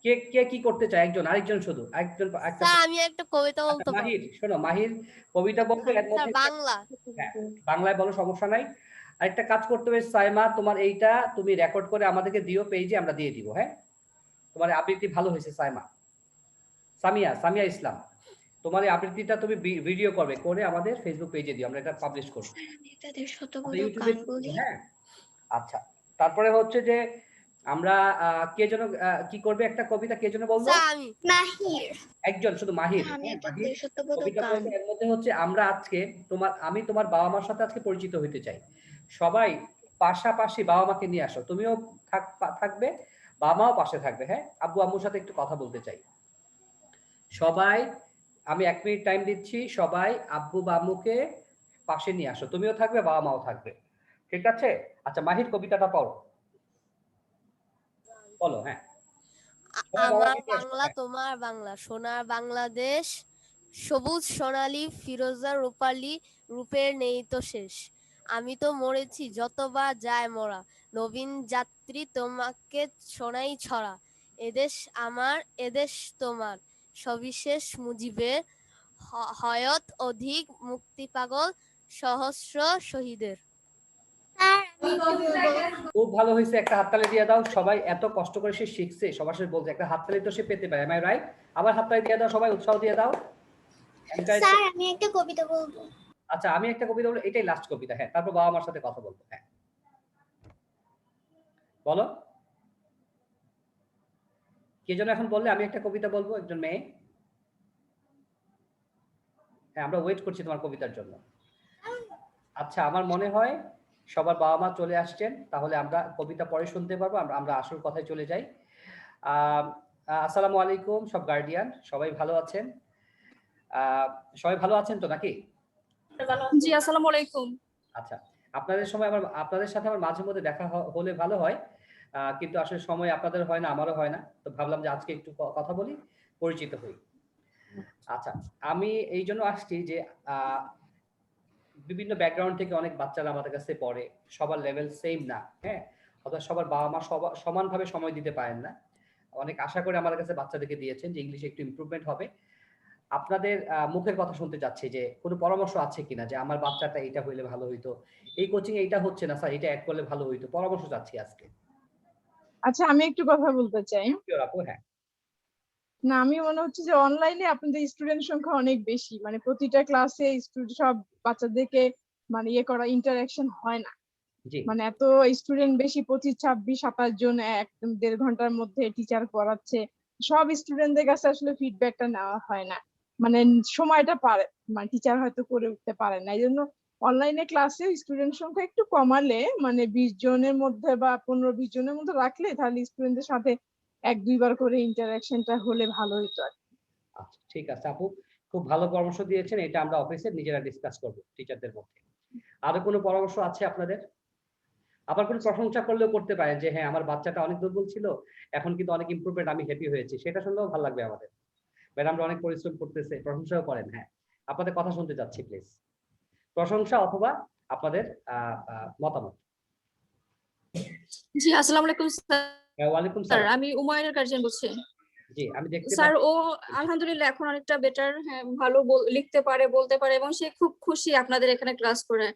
কে কে কি করতে চায়? একজন, আরেকজন, শুধু আরেকজন। আমি একটা কবিতা বলতে পারবো। মাহির, শোনো, মাহির কবিতা বলতে এর মধ্যে বাংলা। হ্যাঁ, বাংলায় বলো, সমস্যা নাই। আরেকটা কাজ করতে হবে সাইমা, তোমার এইটা তুমি রেকর্ড করে আমাদেরকে দিও পেজে, আমরা দিয়ে দিব। হ্যাঁ, তোমার আবৃত্তি ভালো হয়েছে সাইমা। সামিয়া ইসলাম, তোমার এই আবৃত্তিটা তুমি ভিডিও করবে, করে আমাদের ফেসবুক পেজে দিও, আমরা এটা পাবলিশ করব। হ্যাঁ আচ্ছা, তারপরে হচ্ছে যে আমরা কে যেন কি করবে, একটা কবিতা কে যেন বলবো? মাহির। একজন শুধু, মাহির। কবিতা বলতে এর মধ্যে হচ্ছে আমরা আজকে আমি তোমার বাবা মার সাথে আজকে পরিচিত হতে চাই। সবাই পাশাপাশি বাবা মাকে নিয়ে আসো, তুমিও থাকবে, বাবা মাও পাশে থাকবে। হ্যাঁ, আব্বু আম্মুর সাথে একটু কথা বলতে চাই। সবাই, আমি 1 মিনিট টাইম দিচ্ছি, সবাই আব্বু বা আম্মুকে পাশে নিয়ে আসো, তুমিও থাকবে, বাবা মাও থাকবে, ঠিক আছে? আচ্ছা, মাহির কবিতাটা পড়ো, বলো। হ্যাঁ, আমার বাংলা তোমার বাংলা, সোনার বাংলাদেশ, সবুজ সোনালী ফিরোজা রূপালী, রূপের নেই তো শেষ, আমি তো মরেছি যতবার যায় মরা, নবীন যাত্রী তোমাকে শোনাই ছড়া, এদেশ আমার এদেশ তোমার, সবিশেষ মুজিবের, হয়ত অধিক মুক্তি পাগল সহস্র শহীদের। খুব ভালো হয়েছে, একটা হাততালি দিয়ে দাও সবাই, এত কষ্ট করে সে শিখছে, সবার সাথে বলছে, একটা হাততালি তো সে পেতে পারে। Am I right? আবার হাততালি দিয়ে দাও সবাই, উৎসাহ দিয়ে দাও। স্যার আমি একটা কবিতা বলবো। আচ্ছা, আমি একটা কবিতা বলবো, এটাই লাস্ট কবিতা। হ্যাঁ, তারপর বাবা মার সাথে কথা বলবো। হ্যাঁ বলো, কে যেন এখন বললে আমি একটা কবিতা বলবো, একজন মেয়ে। হ্যাঁ, আমরা ওয়েট করছি তোমার কবিতার জন্য। আচ্ছা, আমার মনে হয় সবার বাবা মা চলে আসছেন, তাহলে আমরা কবিতা পরে শুনতে পারবো। আমরা আসল কথায় চলে যাই। আসসালামু আলাইকুম সব গার্ডিয়ান, সবাই ভালো আছেন? সবাই ভালো আছেন তো নাকি? জি, আসসালামু আলাইকুম। আচ্ছা, আপনাদের সাথে আমার মাঝে মধ্যে দেখা হলে ভালো হয়, কিন্তু আসলে সময় আপনাদের হয় না, আমারও হয় না। তো ভাবলাম যে আজকে একটু কথা বলি, পরিচিত হই। আচ্ছা, আমি এই জন্য আসছি যে বিভিন্ন ব্যাকগ্রাউন্ড থেকে অনেক বাচ্চারা আমাদের কাছে পড়ে, সবার লেভেল সেম না, হ্যাঁ, অর্থাৎ সবার বাবা মা সমানভাবে সময় দিতে পারেন না। অনেক আশা করে আমার কাছে বাচ্চাদেরকে দিয়েছেন যে ইংলিশে একটু ইমপ্রুভমেন্ট হবে। আপনাদের মুখের কথা শুনতে চাচ্ছি যে কোনো পরামর্শ আছে কিনা, যে আমার বাচ্চাটা এটা হইলে ভালো হইতো, এই কোচিং এইটা হচ্ছে না স্যার, এটা অ্যাড করলে ভালো হইতো, পরামর্শ চাচ্ছি আজকে। আচ্ছা, আমি একটু কথা বলতে চাই। হ্যাঁ, না, আমি মনে হচ্ছে যে অনলাইনে আপনাদের স্টুডেন্ট সংখ্যা অনেক বেশি, মানে প্রতিটা ক্লাসে সব বাচ্চাদেরকে মানে ইয়ে করা ইন্টারাকশন হয় না। মানে এত স্টুডেন্ট বেশি, 25, 26, 27 জন 1.5 ঘন্টার মধ্যে টিচার পড়াচ্ছে, সব স্টুডেন্টদের কাছে আসলে ফিডব্যাকটা নেওয়া হয় না, মানে সময়টা পারে মানে টিচার হয়তো করে উঠতে পারে না। এই জন্য অনলাইনে ক্লাসে স্টুডেন্ট সংখ্যা একটু কমালে, মানে 20 জনের মধ্যে বা 15-20 জনের মধ্যে রাখলে, তাহলে স্টুডেন্টদের সাথে 1-2 বার করে ইন্টারাকশনটা হলে ভালো হতো আর কি। আচ্ছা, ঠিক আছে আপু, খুব ভালো পরামর্শ দিয়েছেন। এটা আমরা অফিসে নিজেরা ডিসকাস করব টিচারদের মধ্যে। আরো কোনো পরামর্শ আছে আপনাদের? আবার কোনো প্রশংসা করলেও করতে পারেন যে হ্যাঁ, আমার বাচ্চাটা অনেক দুর্বল ছিল, এখন কিন্তু অনেক ইমপ্রুভমেন্ট, আমি হ্যাপি হয়েছি, সেটা শুনলেও ভালো লাগবে আমাদের। ম্যাডামরা অনেক পরিশ্রম করতেছে, প্রশংসাও করেন। হ্যাঁ, আপনাদের কথা শুনতে চাচ্ছি প্লিজ, প্রশংসা অথবা আপনাদের মতামত। জি, আসসালামু আলাইকুম স্যার। ওয়ালাইকুম স্যার, সালাম। আমি উমায়নের গার্জিয়ান বলছি। জি, আমি দেখতে স্যার, ও আলহামদুলিল্লাহ এখন অনেকটা বেটার, হ্যাঁ, ভালো লিখতে পারে, বলতে পারে, এবং সে খুব খুশি আপনাদের এখানে ক্লাস করে।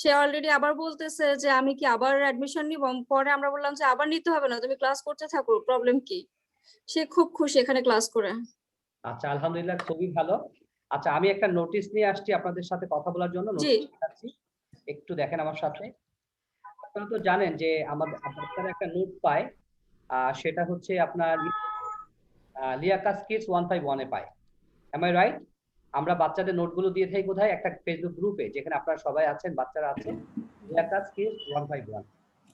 সে অলরেডি আবার বলতেছে যে আমি কি আবার অ্যাডমিশন নিব। পরে আমরা বললাম যে আবার নিতে হবে না, তুমি ক্লাস করতে থাকো, প্রবলেম কি। সে খুব খুশি এখানে ক্লাস করে। আচ্ছা, আলহামদুলিল্লাহ, খুবই ভালো। আচ্ছা, আমি একটা নোটিশ নিয়ে আসছি আপনাদের সাথে কথা বলার জন্য। নোটিশ দেখাচ্ছি, একটু দেখেন আমার সাথে। আপনারা তো জানেন যে আমাদের বাচ্চারা একটা নোট পায়, সেটা হচ্ছে আপনার লিয়াকাত কিডস 151 এ পায়। Am I right? আমরা বাচ্চাদের নোটগুলো দিয়ে থাকি কোথায়? একটা ফেসবুক গ্রুপে, যেখানে আপনারা সবাই আছেন, বাচ্চারা আছেন, লিয়াকাত কিডস 151।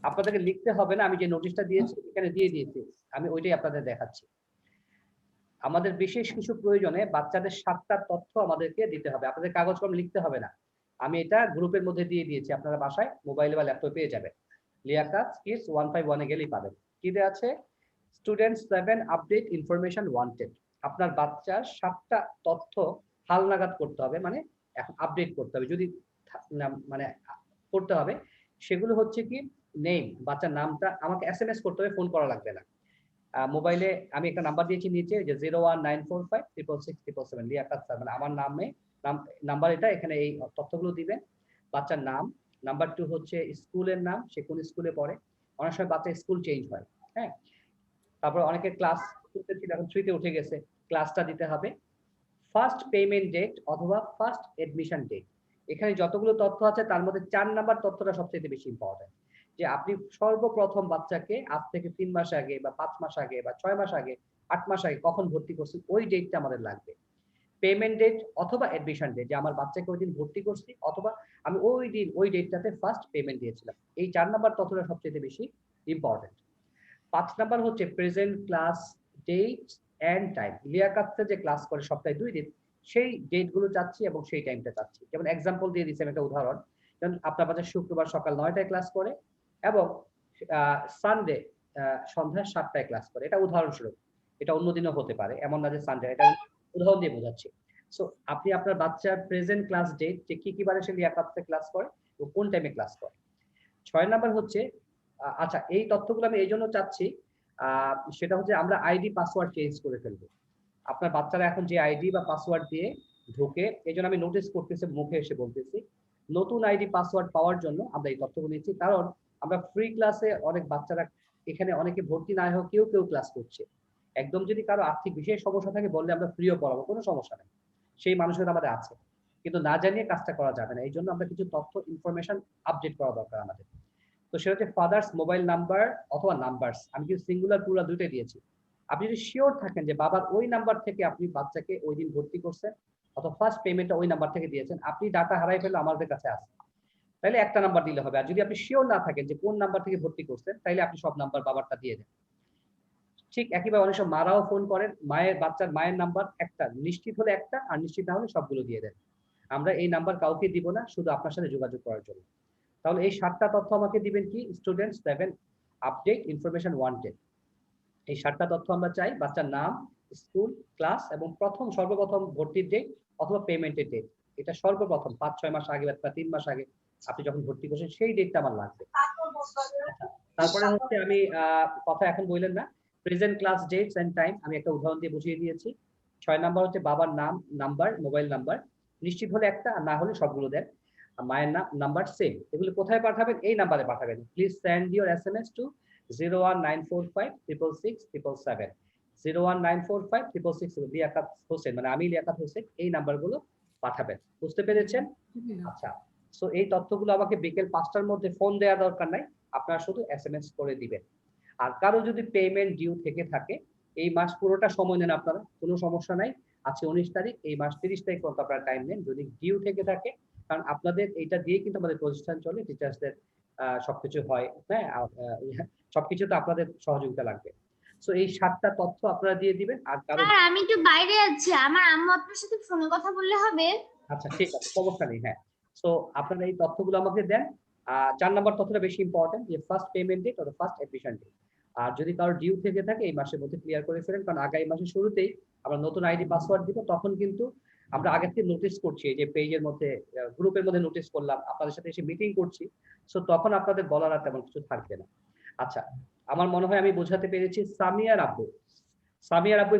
আপনাদেরকে লিখতে হবে না, আমি যে নোটিশটা দিয়েছি এখানে দিয়ে দিয়েছি, আমি ওইটাই আপনাদের দেখাচ্ছি। আমাদের বিশেষ কিছু প্রয়োজনে বাচ্চাদের 7টা তথ্য আমাদেরকে দিতে হবে, আপনাদের কাগজ কলম লিখতে হবে না, আমি এটা গ্রুপের মধ্যে দিয়ে দিয়েছি, আপনারা বাসায় মোবাইলে বা ল্যাপটপে পেয়ে যাবেন। লিয়াকাত কিডস 151 এ গেলেই পাবেন। কি দেয়া আছে? Student 7 update information wanted. আপনার বাচ্চার 7টা তথ্য হালনাগাদ করতে হবে, মানে এখন আপডেট করতে হবে, যদি মানে করতে হবে। সেগুলো হচ্ছে কি, নেম, বাচ্চার নামটা আমাকে এসএমএস করতে হবে, ফোন করা লাগবে না। মোবাইলে আমি একটা নাম্বার দিয়েছি নিচে, যে 01945666777 লিয়াকাত স্যার, মানে আমার নাম্বার এটা, এখানে এই তথ্যগুলো দিবেন। বাচ্চার নাম, নাম্বার 2 হচ্ছে স্কুলের নাম, সে কোন স্কুলে পড়ে, অনেক সময় বাচ্চা স্কুল চেঞ্জ হয়, হ্যাঁ। তারপর অনেকে ক্লাস 2 ছিল, এখন 3 তে উঠে গেছে, ক্লাসটা দিতে হবে। ফার্স্ট পেমেন্ট ডেট অথবা ফার্স্ট এডমিশন ডেট। এখানে যতগুলো তথ্য আছে তার মধ্যে 4 নাম্বার তথ্যটা সবচেয়ে বেশি ইম্পর্টেন্ট, যে আপনি সর্বপ্রথম বাচ্চাকে আজ থেকে 3 মাস আগে বা 5 মাস আগে বা 6 মাস আগে, 8 মাস আগে কখন ভর্তি করছেন, ওই ডেটটা আমাদের লাগবে। পেমেন্ট ডেট অথবা এডমিশন ডেট, যে আমার বাচ্চাকে ওই দিন ভর্তি করছি, অথবা আমি ওই দিন ওই ডেটটাতে ফার্স্ট পেমেন্ট দিয়েছিলাম। এই 4 নাম্বার তথ্যটা সবচেয়ে বেশি ইম্পর্টেন্ট। 5 নাম্বার হচ্ছে present class date and time. লিয়াকাতে যে ক্লাস করে সপ্তাহে 2 দিন, সেই ডেটগুলো চাচ্ছি এবং সেই টাইমটা চাচ্ছি। যেমন এক্সাম্পল দিয়ে দিচ্ছি, একটা উদাহরণ, যেমন আপনার বাচ্চা শুক্রবার সকাল 9টায় ক্লাস করে এবং সানডে সন্ধ্যা 7টায় ক্লাস করে, এটা উদাহরণস্বরূপ, এটা অন্য দিনও হতে পারে, এমন না যে সানডে, এটা উদাহরণ দিয়ে বোঝাচ্ছি। সো আপনি আপনার বাচ্চার প্রেজেন্ট ক্লাস ডেট, যে কি কি বারে সে লিয়াকাতে ক্লাস করে এবং কোন টাইমে ক্লাস করে। 6 নাম্বার হচ্ছে, আচ্ছা, এই তথ্যগুলো আমি এই জন্য চাচ্ছি, সেটা হচ্ছে আমরা আইডি পাসওয়ার্ড চেঞ্জ করে ফেলবো। আপনার বাচ্চারা এখন যে আইডি বা পাসওয়ার্ড দিয়ে ঢোকে, এই জন্য আমি নোটিস করতেছি, মুখে এসে বলতেছি, নতুন আইডি পাসওয়ার্ড পাওয়ার জন্য আমরা এই তথ্যগুলো নিচ্ছি। কারণ আমরা ফ্রি ক্লাসে অনেক বাচ্চারা, এখানে অনেকে ভর্তি না হোক, কেউ কেউ ক্লাস করছে। একদম যদি কারো আর্থিক বিশেষ সমস্যা থাকে বললে আমরা ফ্রিও পড়াবো, কোনো সমস্যা নেই, সেই মানুষের আমাদের আছে, কিন্তু না জানিয়ে কাজটা করা যাবে না। এই জন্য আমরা কিছু তথ্য ইনফরমেশন আপডেট করা দরকার আমাদের। তো সেটা হচ্ছে ফাদার্স মোবাইল নাম্বার অথবা নাম্বারস, আমি কিন্তু সিঙ্গুলার প্লুরাল দুটোই দিয়েছি। আপনি যদি শিওর থাকেন যে বাবার ওই নাম্বার থেকে আপনি বাচ্চাকে ওই দিন ভর্তি করছেন, অথবা ফার্স্ট পেমেন্টটা ওই নাম্বার থেকে দিয়েছেন, আপনি ডাটা হারাই ফেললে আমাদের কাছে আসে, তাহলে একটা নাম্বার দিলে হবে। আর যদি আপনি শিওর না থাকেন যে কোন নাম্বার থেকে ভর্তি করছেন, তাহলে আপনি সব নাম্বার বাবারটা দিয়ে দেন। ঠিক একইভাবে অনেক সময় মারাও ফোন করেন, বাচ্চার মায়ের নাম্বার একটা, নিশ্চিত হলে একটা, আর নিশ্চিত না হলে সবগুলো দিয়ে দেন। আমরা এই নাম্বার কাউকে দিব না, শুধু আপনার সাথে যোগাযোগ করার জন্য। তাহলে এই 7টা তথ্য আমাকে দিবেন কি? স্টুডেন্টস দেবেন আপডেট ইনফরমেশন ওয়ান্টেড। এই 7টা তথ্য আমরা চাই, বাচ্চার নাম, স্কুল, ক্লাস এবং সর্বপ্রথম ভর্তির ডেট অথবা পেমেন্টের ডেট। এটা সর্বপ্রথম 5-6 মাস আগে বা 3 মাস আগে আপনি যখন ভর্তি করছেন সেই ডেটটা আমার লাগবে। তারপরে হচ্ছে আমি কথা এখন বললেন না, present class dates and time আমি একটা উদাহরণ দিয়ে বুঝিয়ে দিয়েছি। 6 নাম্বার হচ্ছে বাবার নাম, নাম্বার, মোবাইল নাম্বার, নিশ্চিত হলে একটা, আর না হলে সবগুলো দেন। মায়ের নাম্বার সেম। এগুলো কোথায় পাঠাবেন? এই নাম্বারে পাঠাবেন। Please send your SMS to 01945666777 019456667 Liaquat Hossain, মানে আমি লিয়াকাত হোসেন, এই নাম্বারগুলো পাঠাবেন। বুঝতে পেরেছেন? আচ্ছা, সো এই তথ্যগুলো আমাকে বিকেল 5টার মধ্যে ফোন দেওয়ার দরকার নাই, আপনারা শুধু SMS করে দিবেন। আর কারো যদি পেমেন্ট ডিউ থেকে থাকে, এই মাস পুরোটা সময় নেন আপনারা, কোনো সমস্যা নাই। আজকে 19 তারিখ, এই মাস 30 তারিখ পর্যন্ত আপনারা টাইম নেন যদি ডিউ থেকে থাকে, কারণ আপনাদের এইটা দিয়ে কিন্তু আমাদের প্রতিষ্ঠান চলে, টিচার্সদের সবকিছু হয়, হ্যাঁ, সবকিছু তো আপনাদের সহযোগিতা লাগবে। সো এই 7টা তথ্য আপনারা দিয়ে দিবেন। আর কারো আমি একটু বাইরে আছি, আমার আম্মু আপনার সাথে ফোনে কথা বললে হবে? আচ্ছা ঠিক আছে, সমস্যা নেই। হ্যাঁ, সো আপনারা এই তথ্যগুলো আমাকে দেন। 4 নাম্বার তথ্যটা বেশি ইম্পর্টেন্ট, যে first payment date or first admission date. আর যদি কারো ডিউ থেকে থাকে এই মাসের মধ্যে ক্লিয়ার করে ফেলেন, কারণ আগামী মাসের শুরুতেই আমরা নতুন আইডি পাসওয়ার্ড দিব, তখন কিন্তু আমরা আগে থেকে নোটিস করছি, এই যে পেজের মধ্যে, গ্রুপের মধ্যে নোটিস করলাম, আপনাদের সাথে এসে মিটিং করছি, সো তখন আপনাদের বলার আর তেমন কিছু থাকবে না। আচ্ছা, আমার মনে হয় আমি বোঝাতে পেরেছি। সামিয়ার আব্বু,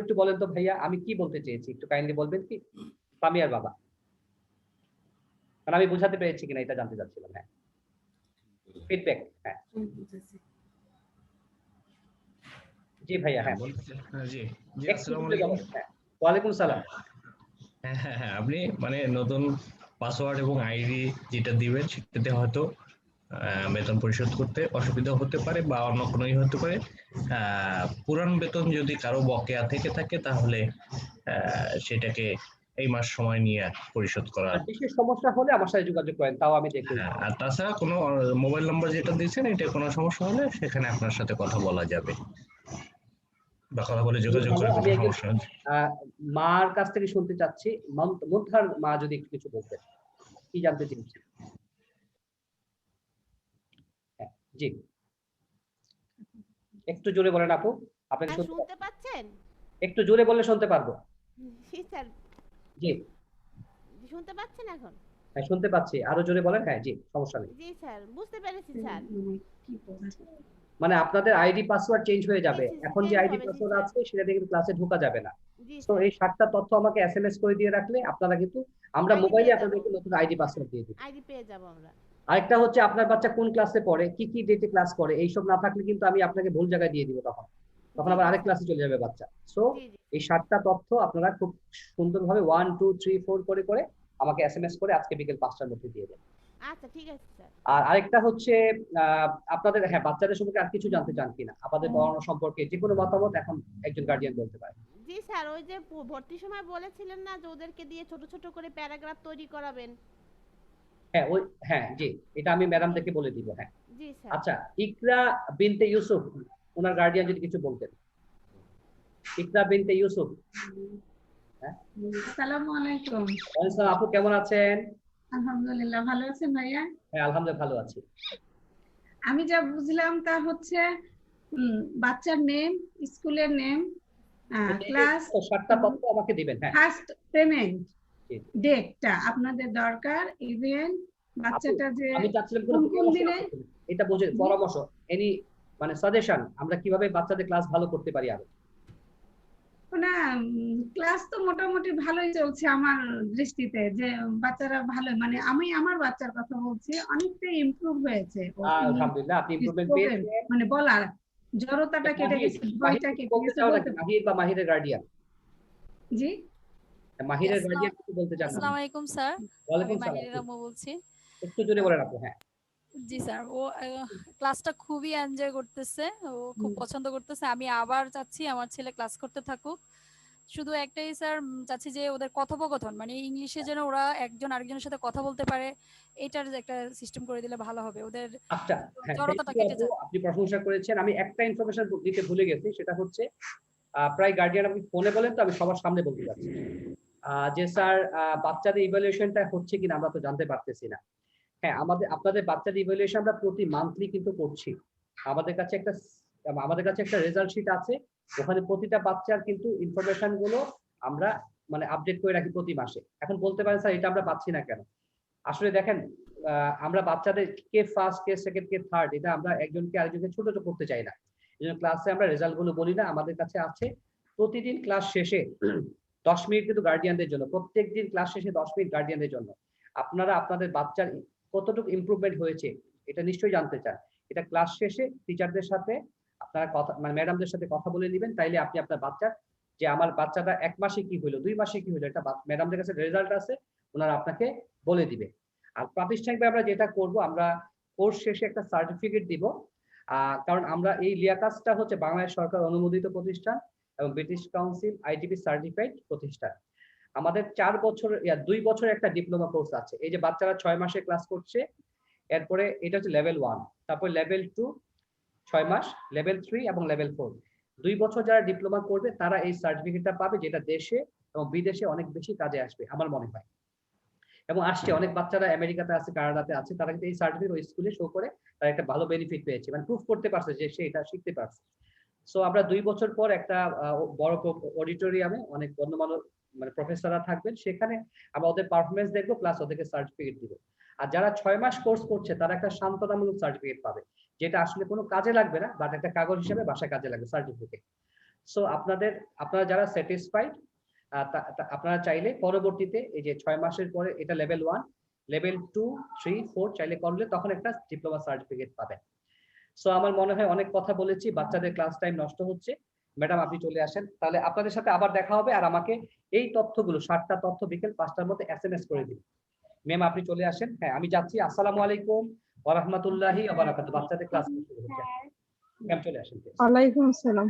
একটু বলেন তো ভাইয়া আমি কি বলতে চেয়েছি, একটু কাইন্ডলি বলবেন কি? সামিয়ার বাবা, কারণ আমি বোঝাতে পেরেছি কিনা এটা জানতে চাচ্ছিলাম। হ্যাঁ, ফিডব্যাক। হ্যাঁ জি ভাইয়া। হ্যাঁ জি জি, আসসালামু আলাইকুম। ওয়ালাইকুম সালাম। হ্যাঁ, আপনি মানে নতুন পাসওয়ার্ড এবং আইডি যেটা দিবেন সেটাতে হয়তো বেতন পরিশোধ করতে অসুবিধা হতে পারে বা অন্য কোনোই হতে পারে। পুরান বেতন যদি কারো বকেয়া থেকে থাকে তাহলে সেটাকে এই মাস সময় নিয়ে পরিশোধ করা। বিশেষ সমস্যা হলে আমার সাথে যোগাযোগ করেন, তাও আমি দেখব। আর তাছাড়া কোনো মোবাইল নাম্বার যেটা দিয়েছেন এটা কোনো সমস্যা হলে সেখানে আপনার সাথে কথা বলা যাবে বা কথা বলে যোগাযোগ করে কোনো সমস্যা নেই। মার কাছ থেকে শুনতে চাচ্ছি, মুনতাহার মা যদি কিছু বলতেন, কি জানতে চাইছেন? জি একটু জোরে বলেন আপু, আপনাকে শুনতে পাচ্ছেন? একটু জোরে বললে শুনতে পারবো। জি স্যার। জি শুনতে পাচ্ছেন এখন? হ্যাঁ শুনতে পাচ্ছি, আরো জোরে বলেন। হ্যাঁ জি, সমস্যা নেই। জি স্যার, বুঝতে পেরেছি স্যার। মানে আপনাদের আইডি পাসওয়ার্ড চেঞ্জ হয়ে যাবে, এখন যে আইডি পাসওয়ার্ড আছে সেটা দিয়ে কিন্তু ক্লাসে ঢোকা যাবে না। তো এই 7টা তথ্য আমাকে SMS করে দিয়ে রাখলে আপনারা কিন্তু, আমরা মোবাইলে আপনাদেরকে নতুন আইডি পাসওয়ার্ড দিয়ে দিই। আইডি পেয়ে যাব আমরা। আরেকটা হচ্ছে আপনার বাচ্চা কোন ক্লাসে পড়ে, কি কি ডেটে ক্লাস করে, এইসব না থাকলে কিন্তু আমি আপনাকে ভুল জায়গায় দিয়ে দিব, তখন আবার আরেক ক্লাসে চলে যাবে বাচ্চা। সো এই 7টা তথ্য আপনারা খুব সুন্দরভাবে 1 2 3 4 করে আমাকে SMS করে আজকে বিকেল 5টার মধ্যে দিয়ে দেন। আচ্ছা ঠিক আছে স্যার। আর আরেকটা হচ্ছে আপনাদের, হ্যাঁ, বাচ্চাদের সম্পর্কে আর কিছু জানতে চান কিনা, আপনাদের পড়ানো সম্পর্কে যে কোনো মতামত এখন একজন গার্ডিয়ান বলতে পারে। জি স্যার, ওই যে ভর্তির সময় বলেছিলেন না যে ওদেরকে দিয়ে ছোট ছোট করে প্যারাগ্রাফ তৈরি করাবেন। হ্যাঁ হ্যাঁ জি, এটা আমি ম্যাডামদেরকে বলে দিব। হ্যাঁ জি স্যার। আচ্ছা, ইকরা বিনতে ইউসুফ, ওনার গার্ডিয়ান যদি কিছু বলতেন। ইকরা বিনতে ইউসুফ। হ্যাঁ আসসালামু আলাইকুম। ওয়ালাইকুম, আপু কেমন আছেন? আলহামদুলিল্লাহ, ভালো আছেন ভাইয়া? হ্যাঁ আলহামদুলিল্লাহ ভালো আছি। আমি যা বুঝলাম তা হচ্ছে বাচ্চার নেম, স্কুলের নেম, ক্লাস, 7টা তথ্য আমাকে দিবেন। হ্যাঁ ফার্স্ট পেমেন্ট ডেটটা আপনাদের দরকার, ইভেন বাচ্চাটা যে আমি চাচ্ছিলাম কোন দিনে, এটা বুঝে পরামর্শ, এনি মানে সাজেশন, আমরা কিভাবে বাচ্চাদের ক্লাস ভালো করতে পারি। আরো না, ক্লাস তো মোটামুটি ভালোই চলছে আমার দৃষ্টিতে, যে বাচ্চারা ভালো, মানে আমি আমার বাচ্চার কথা বলছি, অনেকটাই ইমপ্রুভ হয়েছে। আলহামদুলিল্লাহ, আপনি ইমপ্রুভমেন্ট পেয়েছেন, মানে বলার জড়তাটা কেটে গেছে, ভয়টা কেটে গেছে। মাহির বা মাহিরের গার্ডিয়ান। জি মাহিরের গার্ডিয়ান কিছু বলতে চান? আসসালামু আলাইকুম স্যার, ওয়ালাইকুম আমি সালাম। মাহিরের আম্মু বলছি। একটু জোরে বলেন আপু। হ্যাঁ জি স্যার, ও ক্লাসটা খুবই এনজয় করতেছে, ও খুব পছন্দ করতেছে। আমি আবার চাচ্ছি আমার ছেলে ক্লাস করতে থাকুক, শুধু একটাই স্যার চাচ্ছি যে ওদের কথোপকথন মানে ইংলিশে যেন ওরা একজন আরেকজনের সাথে কথা বলতে পারে, এটার একটা সিস্টেম করে দিলে ভালো হবে, ওদের আচ্ছা হ্যাঁ, জড়তাটা কেটে যায়। আপনি প্রশংসা করেছেন। আমি একটা ইনফরমেশন দিতে ভুলে গেছি, সেটা হচ্ছে প্রায় গার্ডিয়ান আপনি ফোনে বলেন তো, আমি সবার সামনে বলতে যাচ্ছি যে স্যার বাচ্চাদের ইভ্যালুয়েশনটা হচ্ছে কিনা আমরা তো জানতে পারতেছি না। হ্যাঁ, আপনাদের বাচ্চাদের ইভ্যালুয়েশন আমরা প্রতি মান্থলি কিন্তু করছি। আমাদের কাছে একটা রেজাল্ট শিট আছে, ওখানে প্রতিটা বাচ্চার কিন্তু ইনফরমেশন গুলো আমরা মানে আপডেট করে রাখি প্রতি মাসে। এখন বলতে পারেন স্যার এটা আমরা পাচ্ছি না কেন? আসলে দেখেন আমরা বাচ্চাদের কে ফার্স্ট, কে সেকেন্ড, কে থার্ড, এটা আমরা একজনকে আরেকজনকে ছোট করতে চাই না। এই জন্য ক্লাসে আমরা রেজাল্ট গুলো বলি না। আমাদের কাছে আছে প্রতিদিন ক্লাস শেষে 10 মিনিট কিন্তু গার্ডিয়ানদের জন্য, প্রত্যেকদিন ক্লাস শেষে 10 মিনিট গার্ডিয়ানদের জন্য। আপনারা আপনাদের বাচ্চার কতটুকু ইমপ্রুভমেন্ট হয়েছে এটা নিশ্চয়ই জানতে চান। এটা ক্লাস শেষে টিচারদের সাথে আপনারা কথা মানে ম্যাডামদের সাথে কথা বলে নেবেন, তাইলে আপনি আপনার বাচ্চার যে আমার বাচ্চাটা 1 মাসে কি হলো, 2 মাসে কি হলো, এটা ম্যাডামদের কাছে রেজাল্ট আছে, ওনারা আপনাকে বলে দিবে। আর প্রাতিষ্ঠানিকভাবে আমরা যেটা করব, আমরা কোর্স শেষে একটা সার্টিফিকেট দিব, কারণ আমরা এই লিয়াকাসটা হচ্ছে বাংলাদেশ সরকার অনুমোদিত প্রতিষ্ঠান এবং ব্রিটিশ কাউন্সিল ITP সার্টিফাইড প্রতিষ্ঠান। আমাদের 2 বছর একটা ডিপ্লোমা কোর্স আছে। এই যে বাচ্চারা 6 মাসে ক্লাস করছে, এরপরে এটা হচ্ছে লেভেল 1, তারপর লেভেল 2 6 মাস, লেভেল 3 এবং লেভেল 4। 2 বছর যারা ডিপ্লোমা করবে তারা এই সার্টিফিকেটটা পাবে, যেটা দেশে এবং বিদেশে অনেক বেশি কাজে আসবে আমার মনে হয়। এবং আসছে অনেক বাচ্চারা আমেরিকাতে আছে, কানাডাতে আছে, তারা কিন্তু এই সার্টিফিকেট ওই স্কুলে শো করে তারা একটা ভালো বেনিফিট পেয়েছে, মানে প্রুফ করতে পারছে যে সে এটা শিখতে পারছে। সো আমরা 2 বছর পর একটা বড় অডিটোরিয়ামে অনেক গণ্যমান্য মানে প্রফেসররা থাকবেন, সেখানে আমরা ওদের পারফরমেন্স দেখবো, প্লাস ওদেরকে সার্টিফিকেট দিব। আর যারা 6 মাস কোর্স করছে তারা একটা সান্ত্বনামূলক সার্টিফিকেট পাবে, যেটা আসলে কোনো কাজে লাগবে না, বাট একটা কাগজ হিসেবে বাসায় কাজে লাগবে সার্টিফিকেট। সো আপনারা যারা স্যাটিসফাইড, আপনারা চাইলে পরবর্তীতে এই যে 6 মাসের পরে এটা লেভেল 1, লেভেল 2, 3, 4 চাইলে করলে তখন একটা ডিপ্লোমা সার্টিফিকেট পাবেন। সো আমার মনে হয় অনেক কথা বলেছি, বাচ্চাদের ক্লাস টাইম নষ্ট হচ্ছে। ম্যাডাম আপনি চলে আসেন, তাহলে আপনাদের সাথে আবার দেখা হবে। আর আমাকে এই তথ্যগুলো 7টা তথ্য বিকেল 5টার মধ্যে SMS করে দিন। ম্যাম আপনি চলে আসেন। হ্যাঁ আমি যাচ্ছি। আসসালামু আলাইকুম ওয়া রাহমাতুল্লাহি ওয়া বারাকাতুহু। বাচ্চাদের ক্লাস শুরু হচ্ছে। ম্যাম চলে আসেন। ওয়ালাইকুম আসসালাম।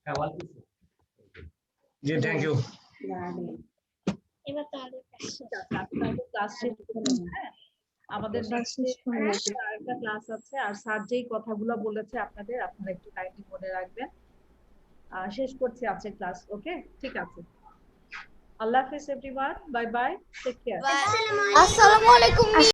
হ্যাঁ ওয়ালাইকুম আসসালাম। জি থ্যাংক ইউ। এবার তাহলে ক্লাস শেষ করুন। হ্যাঁ আমাদের আরেকটা ক্লাস আছে, আর স্যার যেই কথাগুলো বলেছে আপনারা একটু কাইন্ডলি মনে রাখবেন। শেষ করছি আজকের ক্লাস। ওকে ঠিক আছে, আল্লাহ হাফেজ everyone, bye bye, take care. আসসালামু আলাইকুম।